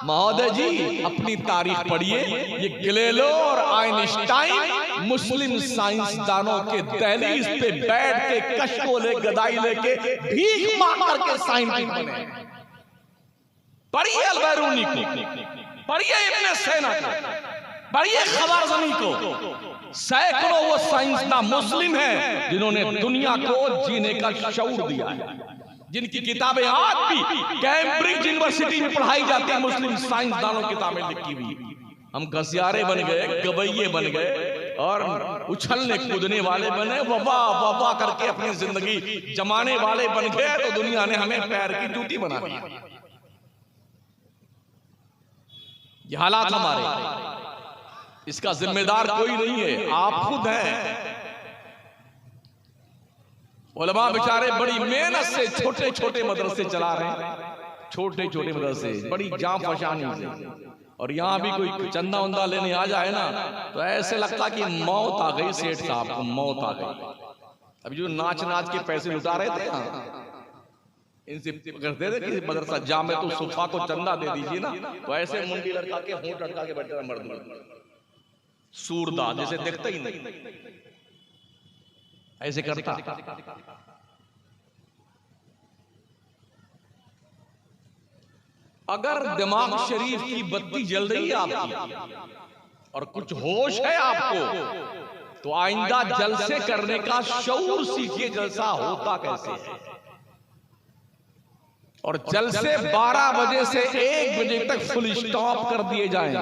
S1: महोदय जी अपनी तारीख पढ़िए, ये गैलीलियो और आइंस्टाइन मुस्लिम साइंसदानों के दहलीज पे बैठ के कशको ले गदाई लेके भीख मांग करके साइंटिस्ट बने। पढ़िए अल-बैरूनी को, पढ़िए इब्न सीना को, पढ़िए खवारज़मी को। सैकड़ों वो साइंसदान मुस्लिम हैं जिन्होंने दुनिया को जीने का शऊर दिया है, जिनकी किताबें आज भी कैम्ब्रिज यूनिवर्सिटी में पढ़ाई जाती है, मुस्लिम साइंसदानों की किताबें लिखी हुई। हम घसियारे बन गए, गवैये बन गए और उछलने कूदने वाले बने, वबा वबा करके अपनी जिंदगी जमाने वाले बन गए, तो दुनिया ने हमें पैर की जूती बना दी। ये हालात हमारे, इसका जिम्मेदार कोई नहीं है, आप खुद हैं। उलमा बेचारे बड़ी मेहनत से छोटे छोटे मदरसे चला रहे हैं, छोटे छोटे मदरसे बड़ी जान फशानी से, और यहाँ भी कोई चंदा उंदा लेने आ जाए ना तो ऐसे लगता कि मौत आ गई सेठ साहब को, मौत आ गई। अभी जो नाच नाच के पैसे लुटा रहे थे इनसे करते थे कि मदरसा जामे तो सुफा को चंदा दे दीजिए ना, तो ऐसे मुंडी लड़का के होंठ लड़का के बैठा मर्द सूरदा जैसे देखता ही नहीं, ऐसे करता। अगर दिमाग शरीफ की बत्ती जल रही है आपकी और कुछ होश है आपको, तो आइंदा जलसे करने का शऊर सीखिए, जलसा होता कैसे है। और जलसे 12 बजे से 1 बजे तक फुल स्टॉप कर दिए जाएं,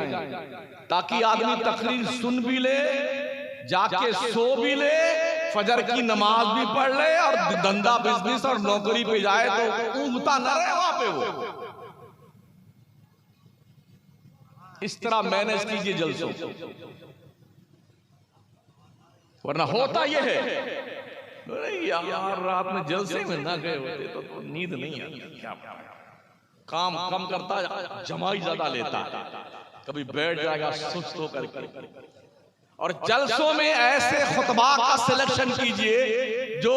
S1: ताकि आदमी तकरीर सुन भी ले, जाके सो भी ले, फजर की नमाज भी पढ़ ले और धंधा बिजनेस और नौकरी पे जाए तो ऊँघता न रहे वहां पे वो। इस तरह मैनेज कीजिए जलसों, वरना होता यह है यार रात में जलसे में ना गए होते तो नींद नहीं आती, काम कम करता, जमाई ज्यादा लेता, कभी बैठ जाएगा सुस्त होकर के। और जलसों में ऐसे खुतबा का सिलेक्शन कीजिए जो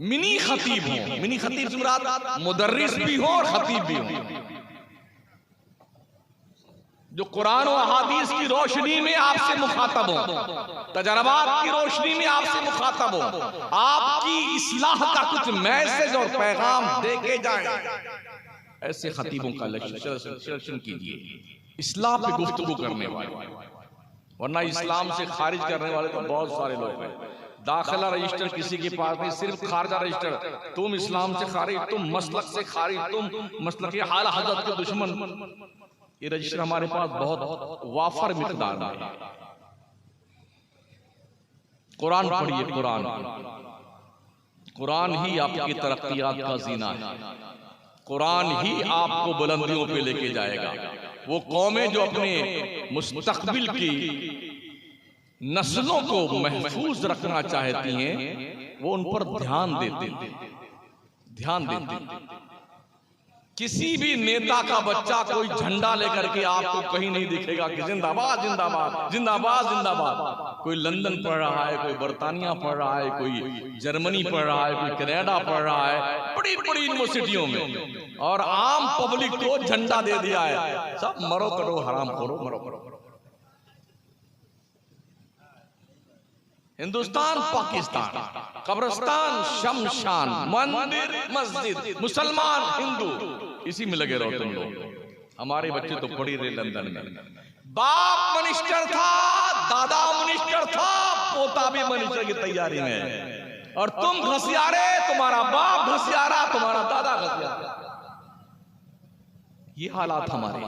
S1: मिनी खतीब हो, मिनी खतीब से मुराद मुदर्रिस भी हो और खतीब भी हो, जो कुरान और अहादीस की रोशनी में आपसे मुखातब हो, तजर्बात की रोशनी में आपसे मुखातब हो, आपकी इस्लाह का कुछ मैसेज और पैगाम दे के जाए, ऐसे खतीबों का सिलेक्शन कीजिए, इस्लाम पे गुफ्तगू करने वाले। वरना इस्लाम से खारिज करने वाले तो बहुत सारे लोग हैं। दाखिला रजिस्टर किसी के पास नहीं, सिर्फ खारजा रजिस्टर, तुम इस्लाम से खारिज, तुम मसलक से खारिज, तुम मसलक आला हज़रत के दुश्मन। ये रजिस्टर हमारे पास बहुत वाफर मिकदार में है। कुरान पढ़िए, कुरान, कुरान ही आपकी तरक्कियात का जीना है, कुरान ही आपको बुलंदियों पे लेके जाएगा। वो कौमें जो अपने मुस्तकबिल की नस्लों को महफूज रखना चाहती हैं, वो उन पर ध्यान देते। किसी भी नेता का बच्चा कोई झंडा लेकर के आपको कहीं नहीं दिखेगा कि जिंदाबाद जिंदाबाद जिंदाबाद जिंदाबाद। कोई लंदन पढ़ रहा है, कोई बर्तानिया पढ़ रहा है, कोई जर्मनी पढ़ रहा है, कोई कनाडा पढ़ रहा है, बड़ी बड़ी यूनिवर्सिटियों में, और आम पब्लिक को झंडा दे दिया है, सब मरो करो हराम करो, मरो करो। हिंदुस्तान पाकिस्तान, कब्रिस्तान शमशान, मंदिर मस्जिद, मुसलमान हिंदू, इसी में लगे रहो तुम लोग। हमारे बच्चे तो पढ़ी रहे लंदन में, बाप मिनिस्टर था, दादा मिनिस्टर था, पोता भी मिनिस्टर की तैयारी में है, और तुम घसियारे, तुम्हारा बाप घसियारा, तुम्हारा दादा घसियारा। ये हालात हमारे।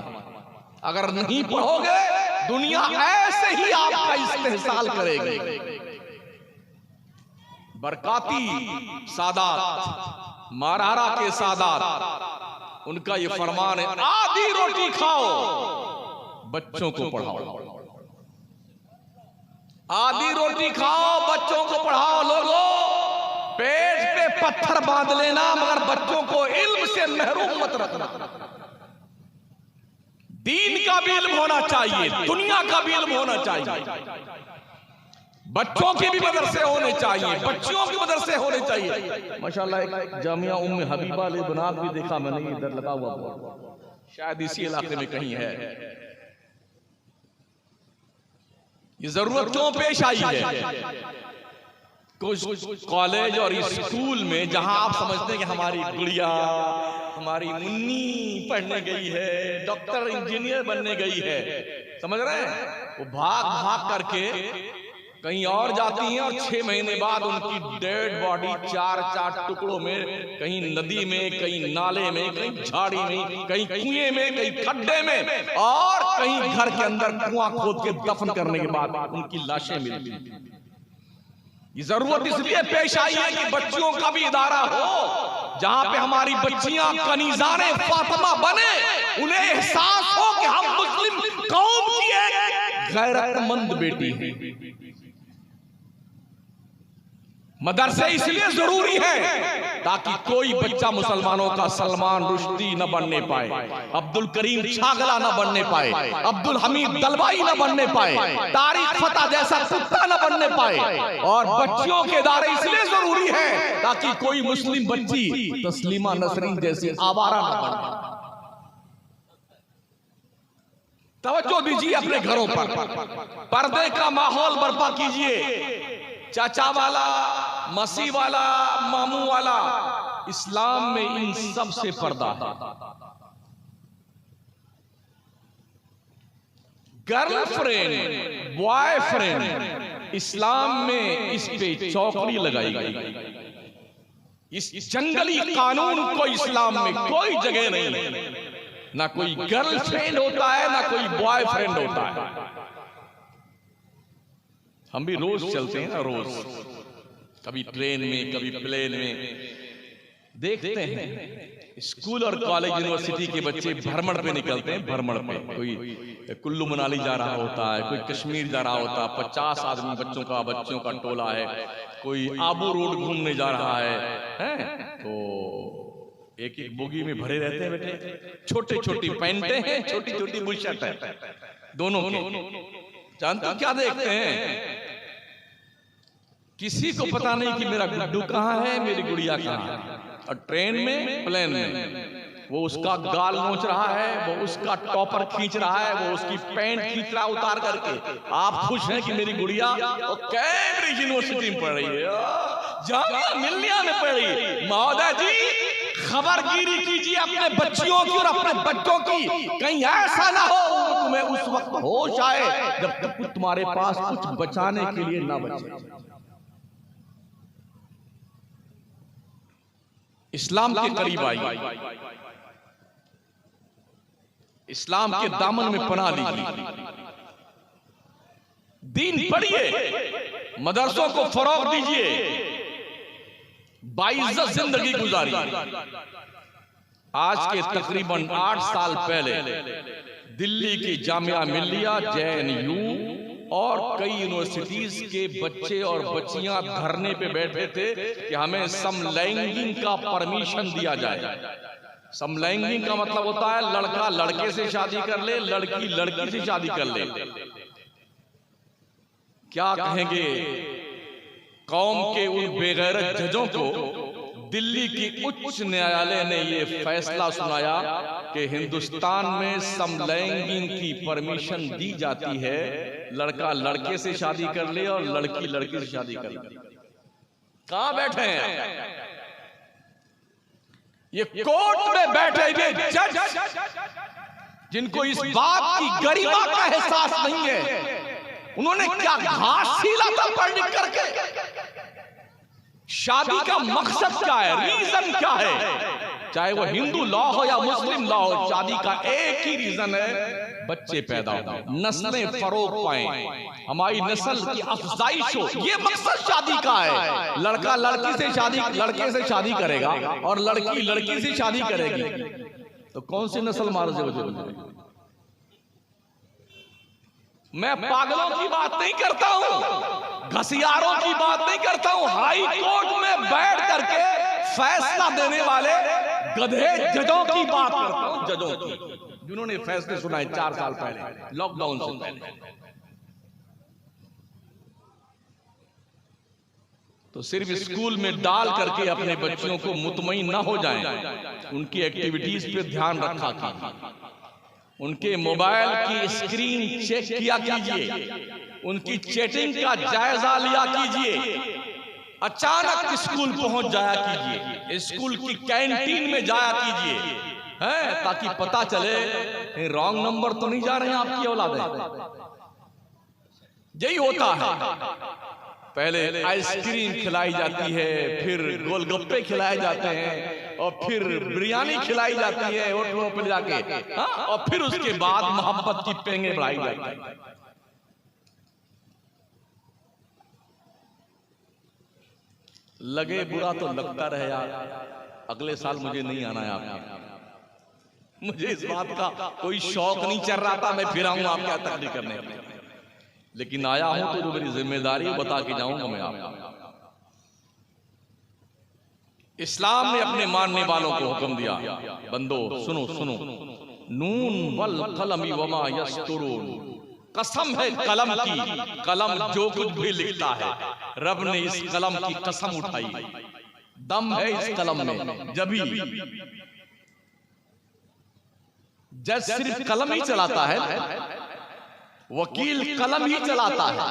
S1: अगर नहीं पढ़ोगे दुनिया ऐसे ही आपका इस्तेहसाल करेगी। बरकाती सादात, मारारा के सादात, उनका ये फरमान है, आधी रोटी खाओ, बच्चों को पढ़ाओ। आधी रोटी खाओ, बच्चों को पढ़ाओ। लोगों, पेट पे पत्थर बांध लेना, मगर बच्चों को इल्म से महरूम मत रखना। दीन का भी इल्म होना चाहिए, दुनिया का भी इल्म होना चाहिए। बच्चों के भी मदरसे होने चाहिए, बच्चियों के मदरसे होने चाहिए। माशाल्लाह एक जामिया उम्मे हबीबा ले बनात भी देखा मैंने, इधर लगा हुआ, शायद इसी इलाके में कहीं है। ये जरूरत क्यों पेश आई है? कुछ कॉलेज और स्कूल में जहां आप समझते हैं कि हमारी गुड़िया, हमारी मुन्नी पढ़ने गई है, डॉक्टर इंजीनियर बनने गई है, समझ रहे हैं, वो भाग भाग करके कहीं और जाती हैं और 6 महीने बाद उनकी डेड बॉडी 4-4 टुकड़ों में, कहीं नदी में, कहीं नाले में, कहीं झाड़ी में, कहीं कुएं में, कहीं खड्डे में, और कहीं घर के अंदर कुआं खोद के दफन करने के बाद उनकी लाशें मिलती हैं। ये जरूरत इसलिए पेश आई है कि बच्चियों का भी इदारा हो जहां पे हमारी बच्चियां कनीज़ाने फातिमा बने, उन्हें एहसास हो कि हम मुस्लिम कौम की एक गैरतमंद बेटी हैं। मदरसे इसलिए जरूरी है ताकि कोई बच्चा मुसलमानों का सलमान रुश्दी न बनने पाए, अब्दुल करीम छागला न बनने पाए, अब्दुल हमीद दलवाई न बनने पाए, तारिक फता जैसा कुत्ता न बनने पाए। और बच्चियों के इदारे इसलिए जरूरी है ताकि कोई मुस्लिम बच्ची तस्लीमा नसरीन जैसी आवारा न बने। तवज्जो दीजिए अपने घरों पर, पर्दे का माहौल बर्पा कीजिए। चाचा वाला, मसीह वाला, मामू वाला, इस्लाम में इन सब से पर्दा है। गर्लफ्रेंड, बॉयफ्रेंड, इस्लाम में इस पे चौकड़ी लगाई गई। इस जंगली कानून को इस्लाम में कोई जगह नहीं। ना कोई गर्लफ्रेंड होता है, ना कोई बॉयफ्रेंड होता है। हम भी रोज चलते हैं ना, रोज, कभी ट्रेन में, कभी प्लेन में, देखते हैं स्कूल और कॉलेज यूनिवर्सिटी के बच्चे भ्रमण पे निकलते हैं। भ्रमण पे कोई कुल्लू मनाली जा रहा होता है, कोई कश्मीर जा रहा होता है, 50 आदमी बच्चों का टोला है, कोई आबू रोड घूमने जा रहा है? तो एक एक बोगी में भरे रहते हैं बेटे, छोटे छोटी पैंटे हैं, छोटी छोटी बुशर्ट है दोनों के। जानते हो क्या देखते हैं? किसी को पता नहीं कि मेरा गुड्डू कहाँ है, मेरी गुड़िया कहाँ है। और ट्रेन में, प्लेन में वो उसका गाल नोच रहा है, वो उसका टॉपर खींच रहा है, वो उसकी पैंट खींच रहा उतार करके। आप खुश हैं कि मेरी गुड़िया कैम्ब्रिज यूनिवर्सिटी में पढ़ रही है, जामिया मिल्लिया में पढ़ रही है। महोदय जी, खबरगिरी कीजिए अपने बच्चियों की और अपने बच्चों की, कहीं ऐसा ना हो तुम्हें उस वक्त होश आए जब तक तुम्हारे पास कुछ बचाने के लिए ना बचे। इस्लाम के करीब आई, इस्लाम के दामन में पनाह लीजिए, दीन पढ़िए, मदरसों को फरोग दीजिए, बाइज्जत जिंदगी गुजारी। आज के तकरीबन 8 साल पहले दिल्ली की जामिया मिल्लिया, JNU और कई यूनिवर्सिटीज के बच्चे और बच्चियां धरने पे बैठे थे कि हमें समलैंगिक का परमिशन दिया जाए। समलैंगिक का मतलब होता है लड़का लड़के से शादी कर ले, लड़की लड़की से शादी कर ले। क्या कहेंगे कौम के उन बेगैरत जजों को? दिल्ली की उच्च न्यायालय ने यह फैसला सुनाया कि हिंदुस्तान में समलैंगिक की परमिशन दी जाती है, लड़का लड़के से शादी कर ले और लड़की लड़की से शादी कर ले। कहां बैठे हैं ये कोर्ट में बैठे हुए जज, जिनको इस बात की गरिमा का एहसास नहीं है। उन्होंने क्या घास छीला था पढ़ लिख करके? शादी का मकसद क्या है, रीजन क्या है? चाहे वो हिंदू लॉ हो या मुस्लिम लॉ हो, शादी का एक ही रीजन है, बच्चे पैदा हो, नस्लें फरोग पाएं, हमारी नस्ल की अफजाइश हो। ये मकसद शादी का है। लड़का लड़की से शादी, लड़के से शादी करेगा और लड़की लड़की से शादी करेगी, तो कौन सी नस्ल मार जाएगी? मैं पागलों की बात नहीं करता हूं, घसियारों की बात नहीं करता हूं, हाई कोर्ट में बैठ करके फैसला देने वाले गधे जजों की बात करता हूं, जजों की, जिन्होंने फैसले सुनाए 4 साल पहले, लॉकडाउन से पहले। तो सिर्फ स्कूल में डाल करके अपने बच्चों को मुतमईन ना हो जाएं, उनकी एक्टिविटीज पे ध्यान रखा कीजिए, उनके मोबाइल की स्क्रीन चेक किया कीजिए, उनकी चैटिंग का जायजा लिया कीजिए। अचानक स्कूल पहुंच जाया कीजिए, स्कूल की कैंटीन में जाया कीजिए, हैं, ताकि पता चले रॉन्ग नंबर तो नहीं जा रहे हैं आपकी औलादें। यही होता है, पहले आइसक्रीम खिलाई जाती है, फिर गोलगप्पे खिलाए जाते हैं, और फिर बिरयानी खिलाई जाती है होटलों पर जाके, हाँ, और फिर उसके बाद मोहब्बत की पेंगे बढ़ाई जाती है। लगे बुरा तो लगता रहे यार, अगले साल मुझे नहीं आना है आपके, मुझे इस बात का कोई शौक नहीं चल रहा था, मैं फिर आऊंगा आपके यहाँ तकलीफ करने, लेकिन आया हूं तो जो मेरी जिम्मेदारी बता के जाऊंगा मैं आपको। इस्लाम ने अपने मानने वालों को हुक्म दिया, बंदो सुनो सुनो, नून वल कलमी वमा यस्तुरून, कसम है कलम की, कलम जो कुछ भी लिखता है, रब ने इस कलम की कसम उठाई, दम है इस कलम में। जब जज सिर्फ कलम ही चलाता है, वकील कलम ही चलाता है,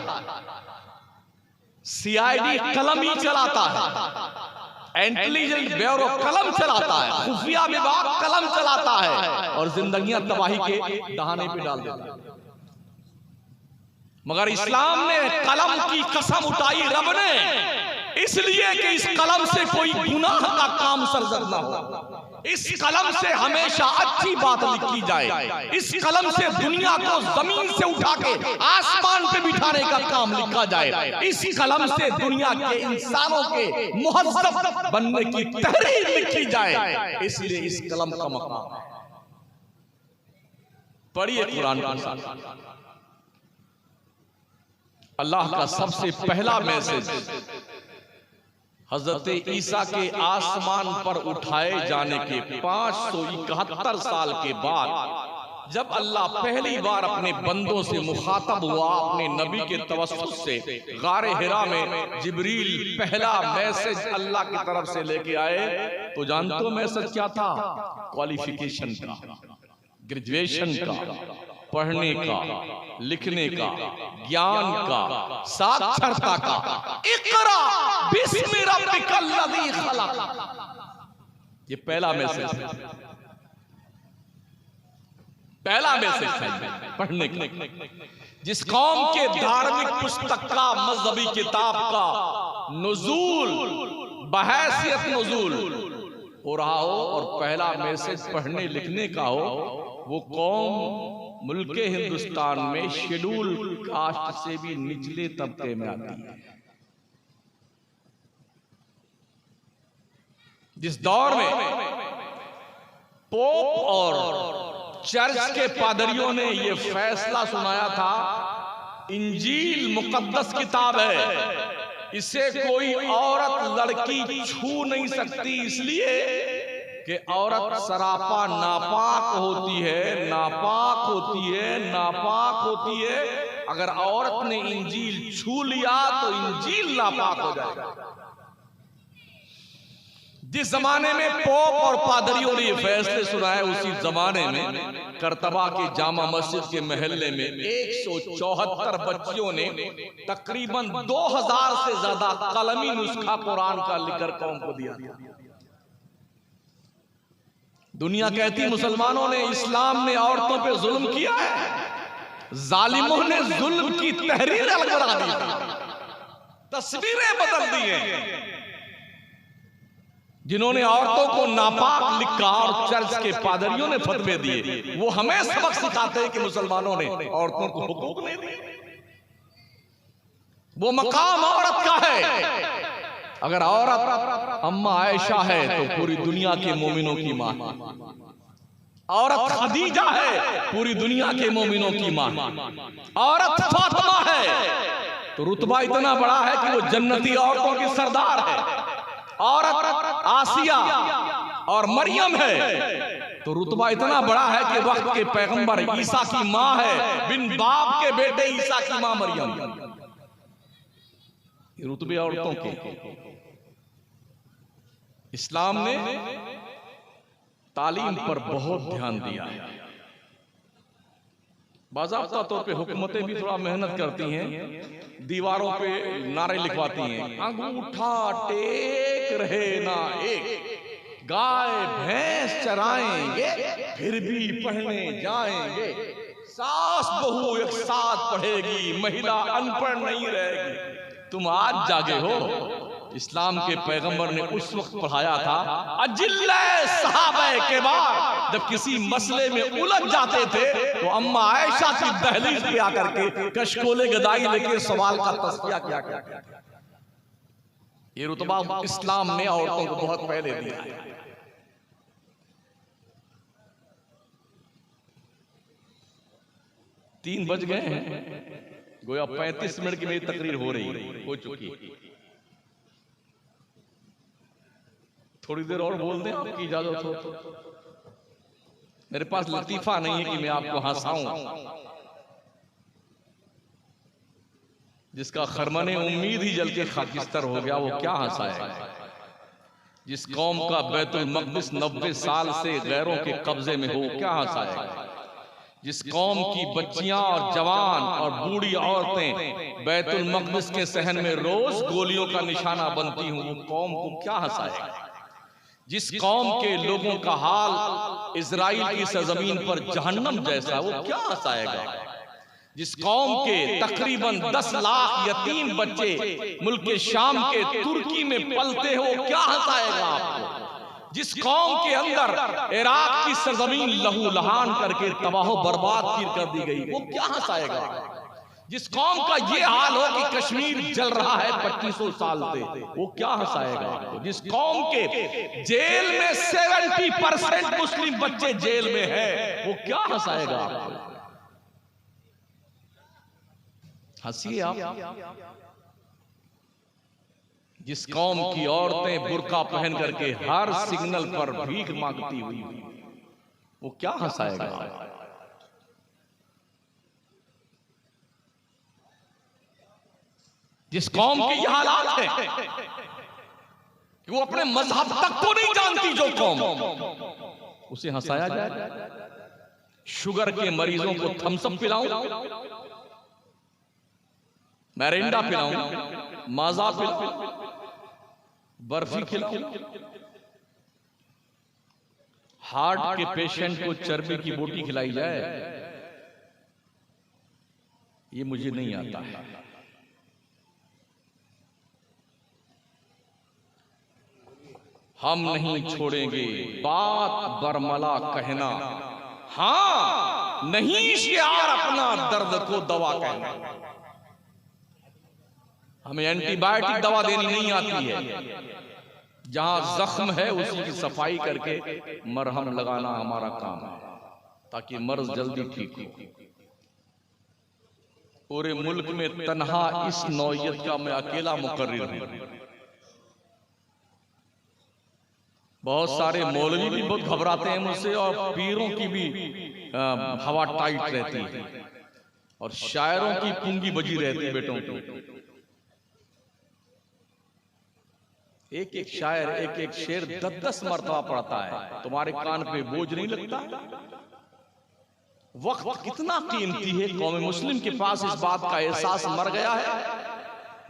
S1: सीआईडी कलम ही चलाता है, इंटेलिजेंस ब्यूरो कलम चलाता है, खुफिया विभाग कलम चलाता है, और जिंदगियां तबाही के दहाने पे डाल देता है। मगर इस्लाम ने कलम की कसम उठाई रब ने, इसलिए कि इस कलम से कोई गुनाह का काम सरजद ना हो, इस कलम से हमेशा अच्छी बात लिखी जाए, इस कलम से दुनिया को जमीन से उठा के आसमान पे बिठाने का काम लिखा जाए, इस कलम से दुनिया के इंसानों के मुहज्जब बनने की तहरीर लिखी जाए, इसलिए इस कलम का मकाम। पढ़िए कुरान के साथ, अल्लाह का सबसे पहला मैसेज हजरत ईसा के आसमान पर उठाए जाने के 571 साल के बाद, जब अल्लाह पहली बार अपने बंदों से मुखातब हुआ, अपने नबी के तवस्सुत से गारे हिरा में जिब्रील पहला मैसेज अल्लाह की तरफ से लेके आए, तो जानते हो मैसेज क्या था? क्वालिफिकेशन का, ग्रेजुएशन का, पढ़ने का, लिखने का, ज्ञान का, साक्षरता का। इक़रा बिस्मि रब्बिकल लज़ी खलक़, ये पहला मैसेज है, पहला मैसेज है पढ़ने का। जिस कौम के धार्मिक पुस्तक का, मजहबी किताब का नुज़ूल बहैसियत नुज़ूल हो रहा हो और पहला मैसेज पढ़ने लिखने का हो, वो कौम मुल्के हिंदुस्तान में शेड्यूल कास्ट से भी निचले तबके में आती है। जिस दौर में पोप और चर्च के पादरियों ने ये फैसला सुनाया था, इंजील मुकद्दस किताब है, इसे कोई औरत लड़की छू नहीं सकती, इसलिए कि औरत सरापा नापाक होती है, नापाक होती है, नापाक होती है। अगर औरत ने इंजील छू लिया तो इंजील नापाक हो जाएगा। जिस जमाने में पोप और पादरियों ने ये फैसले सुनाए, उसी जमाने में करतबा के जामा मस्जिद के महल्ले में 174 बच्चियों ने तकरीबन 2000 से ज्यादा कलमी नुस्खा कुरान का लिखकर कौम को दिया। दुनिया कहती मुसलमानों ने, इस्लाम ने औरतों पे जुल्म किया है, जालिमों ने जुल्म की तहरीर अलग दी, तस्वीरें बदल दी हैं। जिन्होंने औरतों को नापाक लिखा और चर्च के पादरियों ने फतवे दिए, वो हमें सबक सिखाते हैं कि मुसलमानों ने औरतों को हुकूक नहीं दिए। वो मकाम औरत का है। अगर औरत अम्मा आयशा है तो पूरी दुनिया के मोमिनों की मां, औरत खदीजा है पूरी दुनिया के मोमिनों की मां, औरत फातिमा है तो रुतबा इतना बड़ा है कि वो जन्नती औरतों की सरदार है। औरत आसिया और मरियम है तो रुतबा इतना बड़ा है कि वक्त के पैगंबर ईसा की मां है, बिन बाप के बेटे ईसा की मां मरियम। रुतबे औरतों के इस्लाम ने तालीम पर बहुत ध्यान दिया है। बाज़ाब्ता तौर पे हुकूमतें भी थोड़ा मेहनत करती हैं, दीवारों पे नारे लिखवाती हैं, अंगूठा टेक रहे ना एक, गाय भैंस चराएंगे फिर भी पढ़ने जाएंगे, सास बहू एक साथ पढ़ेगी, महिला अनपढ़ नहीं रहेगी। तुम आज जागे हो, इस्लाम के पैगंबर ने उस वक्त पढ़ाया था। अजिल्ले सहाबे के बाद जब किसी मसले में उलझ जाते थे तो अम्मा आयशा की दहलीज पे आकर के कशकोले गदाई लेके सवाल का तस्किया किया करते। ये रुतबा इस्लाम ने औरतों को बहुत पहले दिया है। 3 बज गए हैं, गोया 35 मिनट की मेरी तकरीर हो चुकी। थोड़ी देर और बोल दें, आपकी इजाजत हो तो। मेरे पास लतीफा नहीं है कि मैं आपको हंसाऊं। जिसका खरमने उम्मीद ही जल के खाकिस्तर हो गया, वो क्या हंसाएगा। जिस कौम का बैतुल मक़दिस 90 साल से गैरों के कब्जे में हो, क्या हंसाएगा। जिस कौम की बच्चियां और जवान और बूढ़ी औरतें बैतुल मक़दिस के सहन में रोज गोलियों का निशाना बनती हूं, वो कौम को क्या हंसाएगा। जिस कौम के लोगों का हाल इजराइल की सरजमीन पर जहन्नम जैसा, वो क्या हंसाएगा। जिस कौम के तकरीबन 10 लाख यतीम बच्चे मुल्क शाम के तुर्की में पलते हो, क्या हंसाएगा आपको। जिस कौम के अंदर इराक की सरजमीन लहू लहान करके तबाह बर्बाद कर दी गई, वो क्या हंसाएगा। जिस कौम का ये हाल हो कि कश्मीर जल रहा है 2500 साल से, वो क्या हंसाएगा। जिस कौम के जेल में 70% मुस्लिम बच्चे जेल में है, वो क्या हंसाएगा। हंसिए आप। जिस कौम की औरतें बुर्का पहन करके हर सिग्नल पर भीख मांगती हुई, वो क्या हंसाएगा। जिस कौम के ये हालात है कि वो अपने मजहब तक को नहीं जानती, जो कौम, उसे हंसाया जाए। शुगर के मरीजों को थम्सअप पिलाऊं, मैरिंडा पिलाऊं, माजा पिलाऊं, बर्फी खिलाऊं, हार्ट के पेशेंट को चर्बी की बोटी खिलाई जाए, ये मुझे नहीं आता है। हम नहीं छोड़ेंगे बात बरमला कहना, हाँ नहीं शियार अपना दर्द को दवा कहना। हमें एंटीबायोटिक दवा देनी नहीं आती है, जहां जख्म है उसी की सफाई करके मरहम लगाना हमारा काम है, ताकि मर्ज जल्दी ठीक हो। पूरे मुल्क में तन्हा इस नौयत का मैं अकेला मुकर्रिर हूं। बहुत सारे मौलवी भी बहुत घबराते हैं मुझसे, और पीरों की भी हवा टाइट रहती है, और शायरों की पुंगी बजी रहती है बेटों की। एक एक शायर एक एक शेर 10-10 मरतबा पढ़ता है, तुम्हारे कान पे बोझ नहीं लगता। वक्त कितना कीमती है, कौम मुस्लिम के पास इस बात का एहसास मर गया है।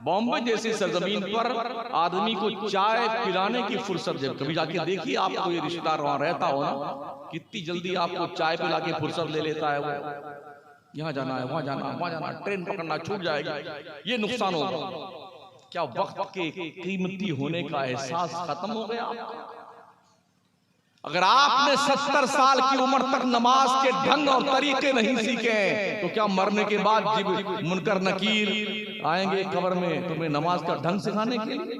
S1: बॉम्बे जैसी सरजमीन पर आदमी को चाय पिलाने की फुर्सत, जब कभी जाके देखिए आपको ये रिश्तेदार वहां रहता हो ना, कितनी जल्दी आपको चाय पिला के फुर्सत ले लेता है। वो यहाँ जाना है, वहां जाना, वहां जाना, ट्रेन पकड़ना छूट जाएगी, ये नुकसान होगा। क्या वक्त के कीमती होने का एहसास खत्म हो गया? अगर आपने 70 साल की उम्र तक नमाज के ढंग और तरीके नहीं सीखे, तो क्या मरने के बाद जब मुनकर नकीर आएंगे कब्र में तुम्हें नमाज का ढंग सिखाने के लिए?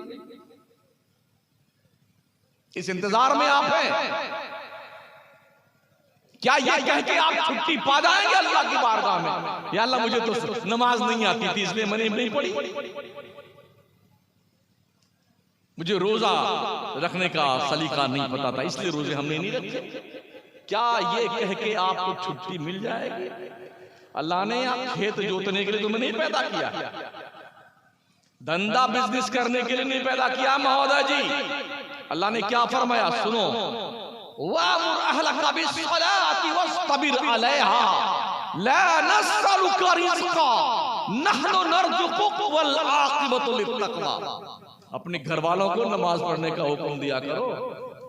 S1: इस इंतजार में आप हैं। क्या ये कह के आप छुट्टी पा जाएंगे अल्लाह की बारगाह में, या अल्लाह मुझे तो नमाज नहीं आती थी इसलिए मैंने नहीं पढ़ी, मुझे रोजा रखने का सलीका नहीं पता था इसलिए रोजे हमने नहीं रखे? क्या ये कह के आपको छुट्टी मिल जाएगी? अल्लाह ने खेत जोतने के लिए तुम्हें नहीं पैदा किया। धंधा बिजनेस करने के लिए नहीं पैदा किया महोदय जी। अल्लाह ने क्या फरमाया सुनो, वामुर अहलका बिस्सलाति वस्तबिर अलैहा ला नस्अलुका रिज़्क़ा नहनु नरज़ुकुक वल आक़िबतु लित्तक़वा। अपने घर वालों को नमाज पढ़ने का हुक्म दिया करो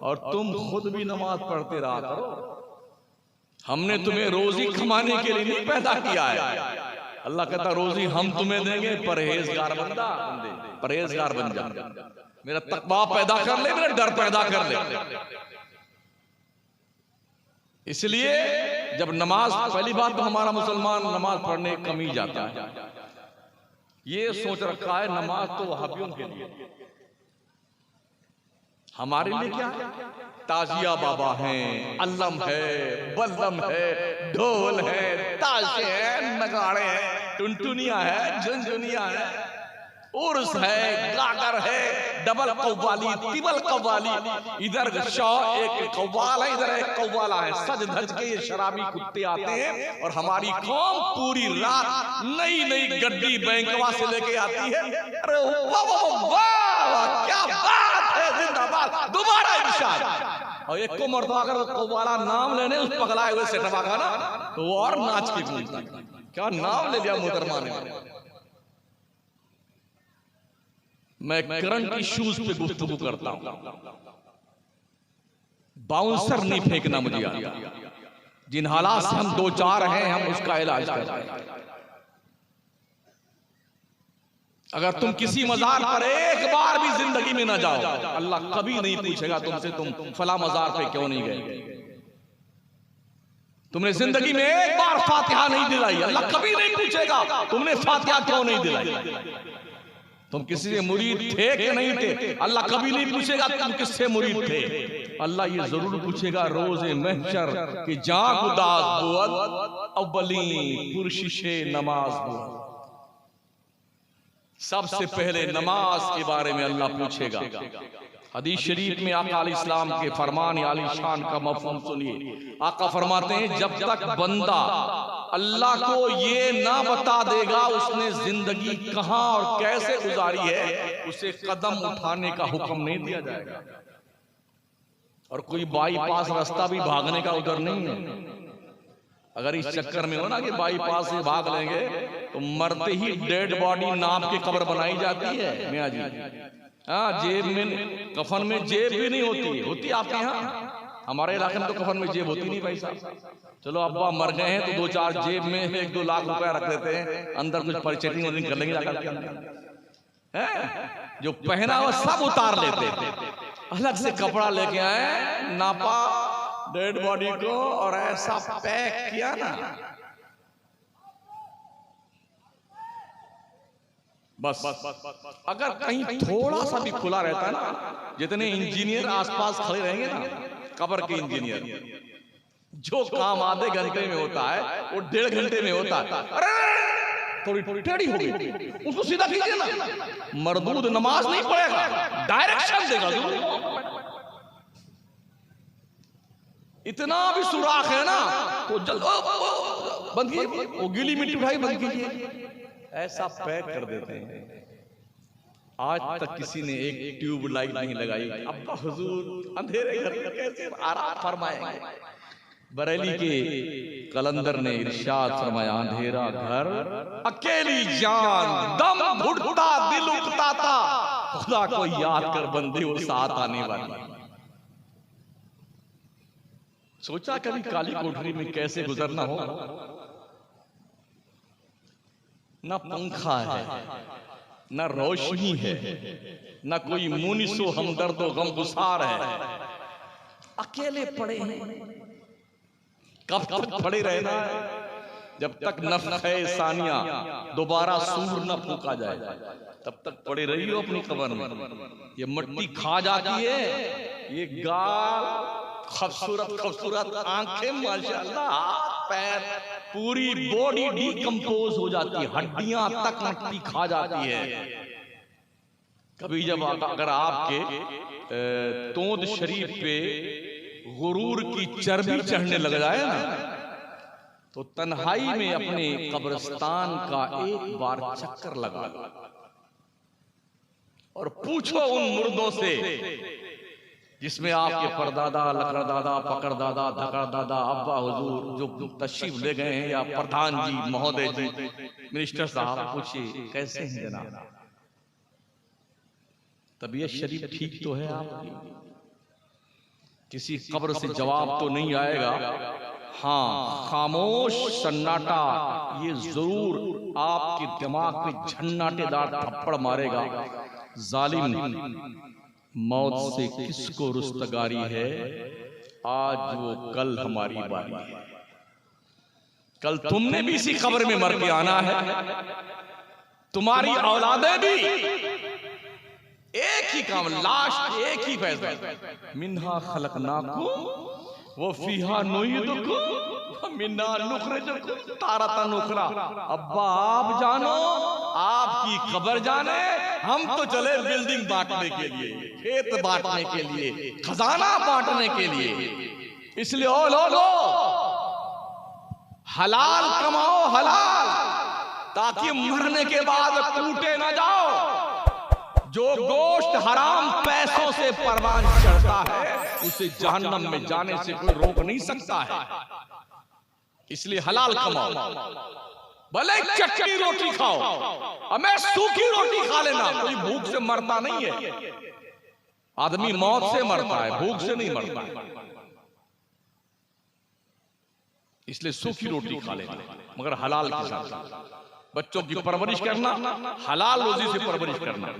S1: और तुम खुद भी नमाज पढ़ते रहा करो। हमने तुम्हें रोजी कमाने के लिए नहीं पैदा किया है। अल्लाह कहता रोजी हम तुम्हें देंगे, परहेजगार बंदा परहेजगार बन जा, मेरा तकवा पैदा कर ले, मेरा डर पैदा कर ले। इसलिए जब नमाज, पहली बात तो हमारा मुसलमान नमाज पढ़ने कम ही जाता है। ये सोच रखा है नमाज तो वहाबियों के लिए, हमारे लिए क्या है? ताजिया बाबा हैं, अल्लम है, बल्लम है, ढोल है, ताशे हैं, नगाड़े हैं, टुनटुनिया है, झुनझुनिया है, उर्स है, गागर है, डबल कव्वाली, तिबल कव्वाली, इधर शाह एक कव्वाल है, इधर एक कव्वाला है। सज धज के ये शराबी कुत्ते आते हैं और हमारी कौम पूरी रात नई नई गड्डी बैंकवा से लेके आती है। अरे वाह वाह वाह, क्या बात है, जिंदाबाद, दोबारा इरशाद। और एक को मर्तबा अगर कव्वाला नाम लेने उस पगलाए हुए सेठवा का ना, तो वो और नाच के घूमता, क्या नाम ले लिया मोहतरमा ने। मैं करंट इश्यूज पे गुफ्तगू करता हूं, बाउंसर नहीं फेंकना मुझे आता। जिन हालात से हम दो चार हैं हम उसका इलाज कर रहे हैं। अगर तुम किसी मजार पर एक बार भी जिंदगी में ना जाओ, अल्लाह कभी नहीं पूछेगा तुमसे तुम फला मजार पे क्यों नहीं गए। तुमने जिंदगी में एक बार फातिहा नहीं दिलाई, अल्लाह कभी नहीं पूछेगा तुमने फातिहा क्यों नहीं दिलाई। तुम किसी से मुरीद थे कि नहीं थे, अल्लाह कभी नहीं पूछेगा तुम किससे मुरीद थे। अल्लाह ये जरूर पूछेगा रोज़े महशर कि जाग उदास बुअद अव्वली पुरशिशे नमाज बुअद। सबसे पहले नमाज के बारे में अल्लाह पूछेगा। हदीस शरीफ में आका अलैहिस्सलाम के फरमान आली शान का मफहूम सुनिए। आका फरमाते हैं जब तक बंदा अल्लाह को ये ना बता देगा उसने जिंदगी कहां और कैसे गुजारी है, उसे कदम उठाने का हुक्म नहीं दिया जाएगा। और कोई बाईपास रास्ता भी भागने का उधर नहीं है। अगर इस चक्कर में हो ना कि बाईपास से भाग लेंगे तो मरते ही डेड बॉडी नाप के कब्र बनाई जाती है मियां जी। हाँ, जेब में कफन में जेब भी नहीं होती आपके यहाँ। हमारे इलाके में तो कफन में जेब होती नहीं भाई साहब। चलो अब्बा मर गए हैं तो दो चार जेब में 1-2 लाख रुपया रख देते हैं, अंदर कुछ परचेटिंग कर लेंगे जाकर। जो पहना हुआ सब उतार लेते हैं, अलग से कपड़ा लेके आए, नापा डेड बॉडी को और ऐसा पैक किया ना, बस अगर कहीं थोड़ा सा भी खुला रहता है ना, जितने इंजीनियर आसपास खड़े रहेंगे ना, कब्र के इंजीनियर, जो काम आधे घंटे में होता है वो 1.5 घंटे में होता है। अरे थोड़ी टेढ़ी हो गई, उसको सीधा कीजिए ना। मरदूद नमाज नहीं पढ़ेगा, डायरेक्शन देगा। इतना भी सुराख है ना तो जल्द बंद कीजिए, वो गीली मिट्टी उठाई बंद कीजिए, ऐसा पैक कर देते हैं। आज तक किसी ने एक ट्यूब लाइट नहीं लगाई। अब हुजूर अंधेरे घर में कैसे आराम फरमाएंगे। बरेली के कलंदर ने इरशाद फरमाया, अंधेरा घर अकेली जान दम घुटता दिल उठता था, खुदा को याद कर बंदे वो साथ आने वाली। सोचा कभी काली कोठरी में कैसे गुजरना हो। ना पंखा है, ना रोशनी है, ना कोई मुनिसो हमदर्दो गमगुसार है, अकेले पड़े हैं। कब तक पड़े रहना है? जब तक नफ़्ख़े सानिया दोबारा सूर न फूका जाए तब तक पड़े रहियो अपनी कब्र में। ये मिट्टी खा जाती है, ये गाल खूबसूरत खूबसूरत आंखें, माशाअल्लाह, हाथ पैर, पूरी बॉडी डिकम्पोज हो जाती है, हड्डियां तक मिट्टी खा जाती है। कभी जब अगर आपके तोंद शरीफ पे गुरूर की चर्बी चढ़ने लग जाए ना, तो तन्हाई में अपने कब्रिस्तान का एक बार चक्कर लगा, और पूछो उन मुर्दों से जिसमें आपके परदादा, लकड़ दादा, पकड़ दादा, धकड़ दादा, अब्बा हुजूर जो तशरीफ ले गए हैं, या प्रधान जी, महोदय जी, मिनिस्टर साहब, पूछिए कैसे हैं जनाब, तबीयत शरीफ ठीक तो है आपकी? किसी कब्र से जवाब तो नहीं आएगा। हाँ, खामोश सन्नाटा ये जरूर आपके दिमाग पे झन्नाटेदार थप्पड़ मारेगा। जालिम, मौत से किसको रुस्तगारी है, आज वो कल हमारी बारी है। कल तुमने भी इसी कब्र में मर के आना है, तुम्हारी औलादें भी। एक ही काम, लास्ट एक ही फैसला, मिन्हा खलकनाकुम वो फीहा नुईदुकुम मिन्ना नुखरिजुकुम तारतन उखरा। अब्बा आप जानो, आपकी कब्र जाने, हम तो चले बिल्डिंग बांटने के लिए, खेत बांटने के लिए, खजाना बांटने के लिए। इसलिए ओ लोगो, हलाल कमाओ, हलाल, ताकि मरने के बाद टूटे ना जाओ। जो गोश्त हराम पैसों से परवान चढ़ता है, उसे जहन्नम में जाने से कोई रोक नहीं सकता है। इसलिए हलाल कमाओ, भले चटनी रोटी खाओ, हमें सूखी रोटी खा लेना, कोई भूख से मरता नहीं है। आदमी मौत से मरता है, भूख से नहीं मरता। इसलिए सूखी रोटी खा लेना, मगर हलाल के साथ। बच्चों की परवरिश करना, हलाल रोजी से परवरिश करना।